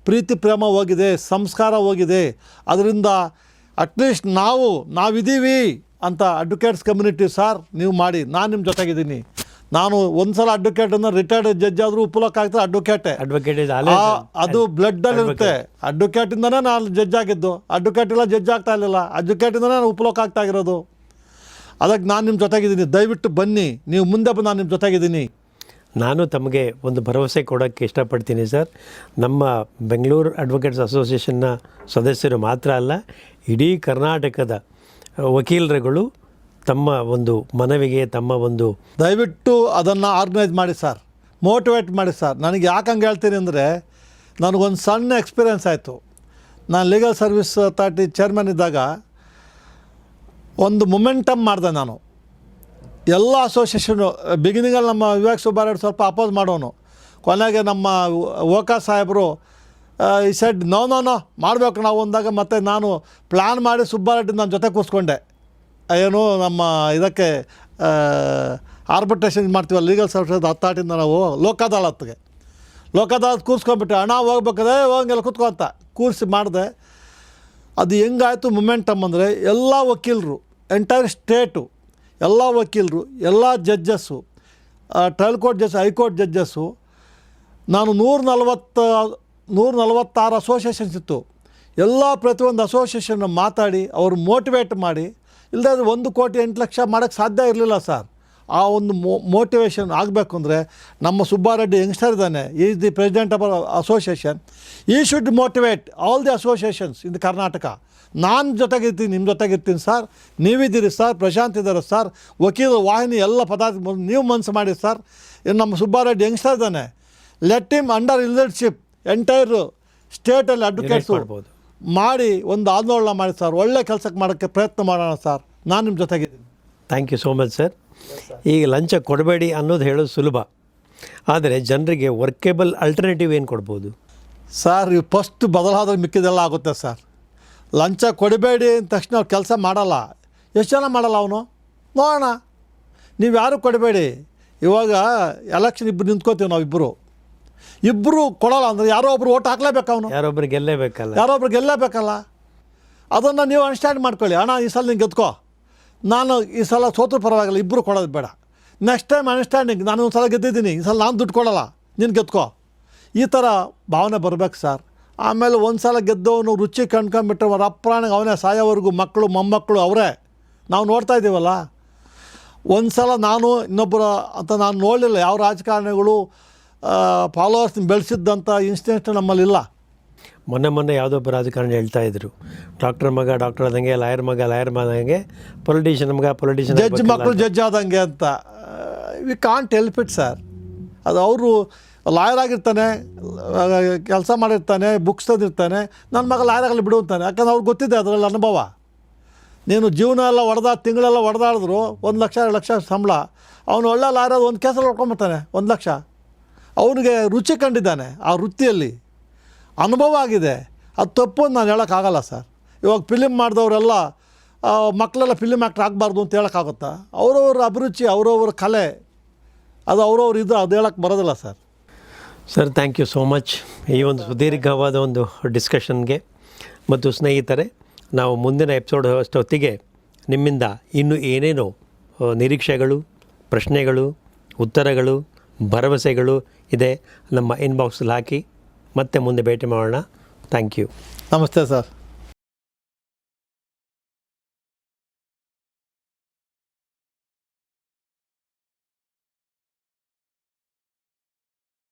ಪ್ರೀತಿ ಪ್ರೇಮ ಹೋಗಿದೆ, ಸಂಸ್ಕಾರ ಹೋಗಿದೆ. ಅದರಿಂದ ಅಟ್ಲೀಸ್ಟ್ ನಾವಿದ್ದೀವಿ ಅಂತ ಅಡ್ವೊಕೇಟ್ಸ್ ಕಮ್ಯುನಿಟಿ ಸರ್, ನೀವು ಮಾಡಿ. ನಾನು ನಿಮ್ಮ ಜೊತೆಗಿದ್ದೀನಿ. ನಾನು ಒಂದು ಸಲ ಅಡ್ವೊಕೇಟನ್ನು ರಿಟೈರ್ಡ್ ಜಡ್ಜ್ ಆದರೂ ಉಪಲೋಕ ಆಗ್ತದೆ. ಅಡ್ವೊಕೇಟ್ ಅದು ಬ್ಲಡ್ಡಲ್ಲಿರುತ್ತೆ. ಅಡ್ವೊಕೇಟಿಂದನೇ ನಾನು ಜಡ್ಜ್ ಆಗಿದ್ದು. ಅಡ್ವೊಕೇಟ್ ಇಲ್ಲ ಜಡ್ಜ್ ಆಗ್ತಾ ಇರಲಿಲ್ಲ, ಅಡ್ವೊಕೇಟಿಂದನೇ ನಾನು ಉಪಲೋಕ ಆಗ್ತಾಗಿರೋದು. ಅದಕ್ಕೆ ನಾನು ನಿಮ್ಮ ಜೊತೆಗಿದ್ದೀನಿ. ದಯವಿಟ್ಟು ಬನ್ನಿ, ನೀವು ಮುಂದೆ ಬಂದು ನಾನು ನಿಮ್ಮ ಜೊತೆಗಿದ್ದೀನಿ. ನಾನು ತಮಗೆ ಒಂದು ಭರವಸೆ ಕೊಡೋಕ್ಕೆ ಇಷ್ಟಪಡ್ತೀನಿ ಸರ್. ನಮ್ಮ ಬೆಂಗಳೂರು ಅಡ್ವೊಕೇಟ್ಸ್ ಅಸೋಸಿಯೇಷನ್ನ ಸದಸ್ಯರು ಮಾತ್ರ ಅಲ್ಲ, ಇಡೀ ಕರ್ನಾಟಕದ ವಕೀಲರುಗಳು ತಮ್ಮ ಒಂದು ಮನವಿಗೆ, ತಮ್ಮ ಒಂದು ದಯವಿಟ್ಟು ಅದನ್ನು ಆರ್ಗನೈಸ್ ಮಾಡಿ ಸರ್, ಮೋಟಿವೇಟ್ ಮಾಡಿ ಸರ್. ನನಗೆ ಯಾಕೆ ಹಂಗೆ ಹೇಳ್ತೀನಿ ಅಂದರೆ, ನನಗೊಂದು ಸಣ್ಣ ಎಕ್ಸ್ಪೀರಿಯೆನ್ಸ್ ಆಯಿತು. ನಾನು ಲೀಗಲ್ ಸರ್ವಿಸ್ ಅಥಾರಿಟಿ ಚೇರ್ಮನ್ ಇದ್ದಾಗ ಒಂದು ಮೊಮೆಂಟಮ್ ಮಾಡಿದೆ ನಾನು. ಎಲ್ಲ ಅಸೋಸಿಯೇಷನು ಬಿಗಿನಿಂಗಲ್ಲಿ ನಮ್ಮ ವಿವೇಕ್ ಸುಬ್ಬಾರೆಡ್ಡಿ ಸ್ವಲ್ಪ ಅಪೋಸ್ ಮಾಡೋನು. ಕೊನೆಗೆ ನಮ್ಮ ಓಕಾ ಸಾಹೇಬರು ಈ ಸೆಡ್ ನೋ ಮಾಡಬೇಕು ನಾವು ಅಂದಾಗ, ಮತ್ತು ನಾನು ಪ್ಲ್ಯಾನ್ ಮಾಡಿ ಸುಬ್ಬಾರೆಡ್ಡಿ ನನ್ನ ಜೊತೆ ಕೂರಿಸ್ಕೊಂಡೆ. ಏನು ನಮ್ಮ ಇದಕ್ಕೆ ಆರ್ಬಿಟ್ರೇಷನ್ ಮಾಡ್ತೀವಲ್ಲ ಲೀಗಲ್ ಸರ್ವಿಸ್ ಅಥಾರಿಟಿಯಿಂದ, ನಾವು ಲೋಕಾದಾಲತ್ಗೆ ಕೂರಿಸ್ಕೊಂಡ್ಬಿಟ್ಟೆ. ಹಣ ಹೋಗ್ಬೇಕಾದ್ರೆ ಹೋಗಂಗೆಲ್ಲ ಕೂತ್ಕೊ ಅಂತ ಕೂರಿಸಿ ಮಾಡಿದೆ. ಅದು ಹೆಂಗಾಯಿತು ಮೊಮೆಂಟಮ್ ಅಂದರೆ, ಎಲ್ಲ ವಕೀಲರು, ಎಂಟೈರ್ ಸ್ಟೇಟು, ಎಲ್ಲ ವಕೀಲರು, ಎಲ್ಲ judges, trial court judges, high court judges, ನಾನು 146 ಅಸೋಸಿಯೇಷನ್ಸ್ ಇತ್ತು. ಎಲ್ಲ ಪ್ರತಿಯೊಂದು ಅಸೋಸಿಯೇಷನ್ನ ಮಾತಾಡಿ ಅವ್ರು ಮೋಟಿವೇಟ್ ಮಾಡಿ, ಇಲ್ಲದೆ 1 ಕೋಟಿ 8 ಲಕ್ಷ ಮಾಡೋಕ್ಕೆ ಸಾಧ್ಯ ಇರಲಿಲ್ಲ ಸರ್. ಆ ಒಂದು ಮೋಟಿವೇಶನ್ ಆಗಬೇಕು ಅಂದರೆ, ನಮ್ಮ ಸುಬ್ಬಾರೆಡ್ಡಿ ಯಂಗ್ಸ್ಟರ್ ಇದ್ದಾನೆ, is the president of association. He should motivate all the associations in the Karnataka. ನಾನು ಜೊತೆಗಿರ್ತೀನಿ, ನಿಮ್ಮ ಜೊತೆಗಿರ್ತೀನಿ ಸರ್. ನೀವಿದ್ದೀರಿ ಸರ್, ಪ್ರಶಾಂತ್ ಇದ್ದಾರೆ ಸರ್, ವಕೀಲ ವಾಹಿನಿ ಎಲ್ಲ ಪದಾರ್ಥ ನೀವು ಮನಸ್ಸು ಮಾಡಿ ಸರ್. ಇನ್ನು ನಮ್ಮ ಸುಬ್ಬಾರೆಡ್ಡಿ ಯಂಗ್ಸ್ಟರ್ ಇದ್ದಾನೆ, let him under leadership entire ಸ್ಟೇಟಲ್ಲಿ ಅಡ್ವೊಕೇಟ್ಸು ಮಾಡಿ ಒಂದು ಆಂದೋಲನ ಮಾಡಿ ಸರ್. ಒಳ್ಳೆ ಕೆಲಸಕ್ಕೆ ಮಾಡೋಕ್ಕೆ ಪ್ರಯತ್ನ ಮಾಡೋಣ ಸರ್. ನಾನು ನಿಮ್ಮ ಜೊತೆಗಿದ್ದೀನಿ. Thank you so much sir. ಈಗ ಲಂಚ ಕೊಡಬೇಡಿ ಅನ್ನೋದು ಹೇಳೋದು ಸುಲಭ, ಆದರೆ ಜನರಿಗೆ ವರ್ಕೇಬಲ್ ಅಲ್ಟರ್ನೇಟಿವ್ ಏನು ಕೊಡ್ಬೋದು ಸರ್? ಇವು ಫಸ್ಟ್ ಬದಲಾದ್ರೆ ಮಿಕ್ಕಿದೆಲ್ಲ ಆಗುತ್ತೆ ಸರ್. ಲಂಚ ಕೊಡಬೇಡಿ ಅಂದ ತಕ್ಷಣ ಅವ್ರು ಕೆಲಸ ಮಾಡಲ್ಲ. ಎಷ್ಟು ಜನ ಮಾಡಲ್ಲ ಅವನು ನೋಡೋಣ. ನೀವು ಯಾರು ಕೊಡಬೇಡಿ. ಇವಾಗ ಎಲೆಕ್ಷನ್ ಇಬ್ಬರು ನಿಂತ್ಕೋತೀವಿ, ಇಬ್ಬರು ಕೊಡೋಲ್ಲ ಅಂದರೆ ಯಾರೋ ಒಬ್ರು ಓಟ್ ಹಾಕಲೇಬೇಕು. ಅವನು ಯಾರೊಬ್ರು ಗೆಲ್ಲೇಬೇಕಲ್ಲ. ಅದನ್ನು ನೀವು ಅಂಡರ್ಸ್ಟ್ಯಾಂಡ್ ಮಾಡ್ಕೊಳ್ಳಿ. ಅಣ್ಣ ಈ ಸಲ ನೀನು ಗೆದ್ಕೋ, ನಾನು ಈ ಸಲ ಸೋತ್ರ ಪರವಾಗಿಲ್ಲ, ಇಬ್ಬರು ಕೊಡೋದು ಬೇಡ. ನೆಕ್ಸ್ಟ್ ಟೈಮ್ ಅಂಡರ್ಸ್ಟ್ಯಾಂಡಿಂಗ್, ನಾನು ಒಂದು ಸಲ ಗೆದ್ದಿದ್ದೀನಿ, ಈ ಸಲ ನಾನು ದುಡ್ಡು ಕೊಡೋಲ್ಲ, ನೀನು ಗೆದ್ಕೋ, ಈ ಥರ ಭಾವನೆ ಬರಬೇಕು ಸರ್. ಆಮೇಲೆ ಒಂದು ಸಲ ಗೆದ್ದವನು ರುಚಿ ಕಂಡ್ಕೊಂಡ್ಬಿಟ್ರೆ ಅವ್ರ ಅಪ್ರಾಣಿಗೆ ಅವನೇ ಸಾಯೋವರೆಗೂ ಮಕ್ಕಳು ಮೊಮ್ಮಕ್ಕಳು ಅವರೇ. ನಾವು ನೋಡ್ತಾ ಇದ್ದೀವಲ್ಲ, ಒಂದು ಸಲ ನಾನು ಇನ್ನೊಬ್ಬರ ಅಂತ ನಾನು ನೋಡಲಿಲ್ಲ ಯಾವ ರಾಜಕಾರಣಿಗಳು ಫಾಲೋವರ್ಸ್ನ ಬೆಳೆಸಿದ್ದಂಥ ಇನ್ಸಿಡೆಂಟ್ ನಮ್ಮಲ್ಲಿಲ್ಲ. ಮೊನ್ನೆ ಯಾವುದೊಬ್ಬ ರಾಜಕಾರಣಿ ಹೇಳ್ತಾ ಇದ್ರು, ಡಾಕ್ಟರ್ ಮಗ ಡಾಕ್ಟರ್ ಆದಂಗೆ, ಲಾಯರ್ ಮಗ ಲಾಯರ್ ಆದಂಗೆ, ಪೊಲಿಟಿಷಿಯನ್ ಮಗ ಪೊಲಿಟಿಷಿಯನ್, ಜಡ್ಜ್ ಮಕ್ಕಳು ಜಡ್ಜ್ ಆದಂಗೆ ಅಂತ. We can't help it sir. ಅದು ಅವರು ಲಾಯರ್ ಆಗಿರ್ತಾನೆ, ಕೆಲಸ ಮಾಡಿರ್ತಾನೆ, ಬುಕ್ಸ್ ತಂದಿರ್ತಾನೆ, ನನ್ನ ಮಗ ಲಾಯರ್ ಆಗಲಿ ಬಿಡು ಅಂತಾನೆ. ಯಾಕಂದ್ರೆ ಅವ್ರಿಗೆ ಗೊತ್ತಿದೆ ಅದರಲ್ಲಿ ಅನುಭವ. ನೀನು ಜೀವನ ಎಲ್ಲ ತಿಂಗಳೆಲ್ಲ ಹೊಡೆದಾಡಿದ್ರು 1 ಲಕ್ಷ 2 ಲಕ್ಷ ಸಂಬಳ, ಅವನು ಒಳ್ಳೆ ಲಾಯರ್ ಒಂದು ಕೇಸಲ್ಲಿ ಹೊಡ್ಕೊಂಬರ್ತಾನೆ 1 ಲಕ್ಷ. ಅವನಿಗೆ ರುಚಿ ಕಂಡಿದ್ದಾನೆ, ಆ ವೃತ್ತಿಯಲ್ಲಿ ಅನುಭವ ಆಗಿದೆ. ಅದು ತಪ್ಪು ಅಂತ ನಾನು ಹೇಳೋಕ್ಕಾಗಲ್ಲ ಸರ್. ಇವಾಗ ಫಿಲಿಮ್ ಮಾಡಿದವರೆಲ್ಲ ಮಕ್ಕಳೆಲ್ಲ ಫಿಲಿಮ್ ಆ್ಯಕ್ಟ್ರ್ ಆಗಬಾರ್ದು ಅಂತ ಹೇಳೋಕ್ಕಾಗುತ್ತಾ? ಅವರವ್ರ ಅಭಿರುಚಿ, ಅವರವ್ರ ಕಲೆ, ಅದು ಅವ್ರವ್ರು ಇದು, ಅದು ಹೇಳೋಕ್ಕೆ ಬರೋದಿಲ್ಲ sir. Sir, thank you so much ಈ ಒಂದು ಸುದೀರ್ಘವಾದ ಒಂದು ಡಿಸ್ಕಷನ್ಗೆ. ಮತ್ತು ಸ್ನೇಹಿತರೆ, ನಾವು ಮುಂದಿನ ಎಪಿಸೋಡ್ ಅಷ್ಟೊತ್ತಿಗೆ ನಿಮ್ಮಿಂದ ಇನ್ನೂ ಏನೇನೋ ನಿರೀಕ್ಷೆಗಳು, ಪ್ರಶ್ನೆಗಳು, ಉತ್ತರಗಳು, ಭರವಸೆಗಳು ಇದೆ, ನಮ್ಮ ಇನ್ಬಾಕ್ಸಲ್ಲಿ ಹಾಕಿ ಮತ್ತೆ ಮುಂದೆ ಭೇಟಿ ಮಾಡೋಣ. Thank you. ನಮಸ್ತೆ ಸರ್.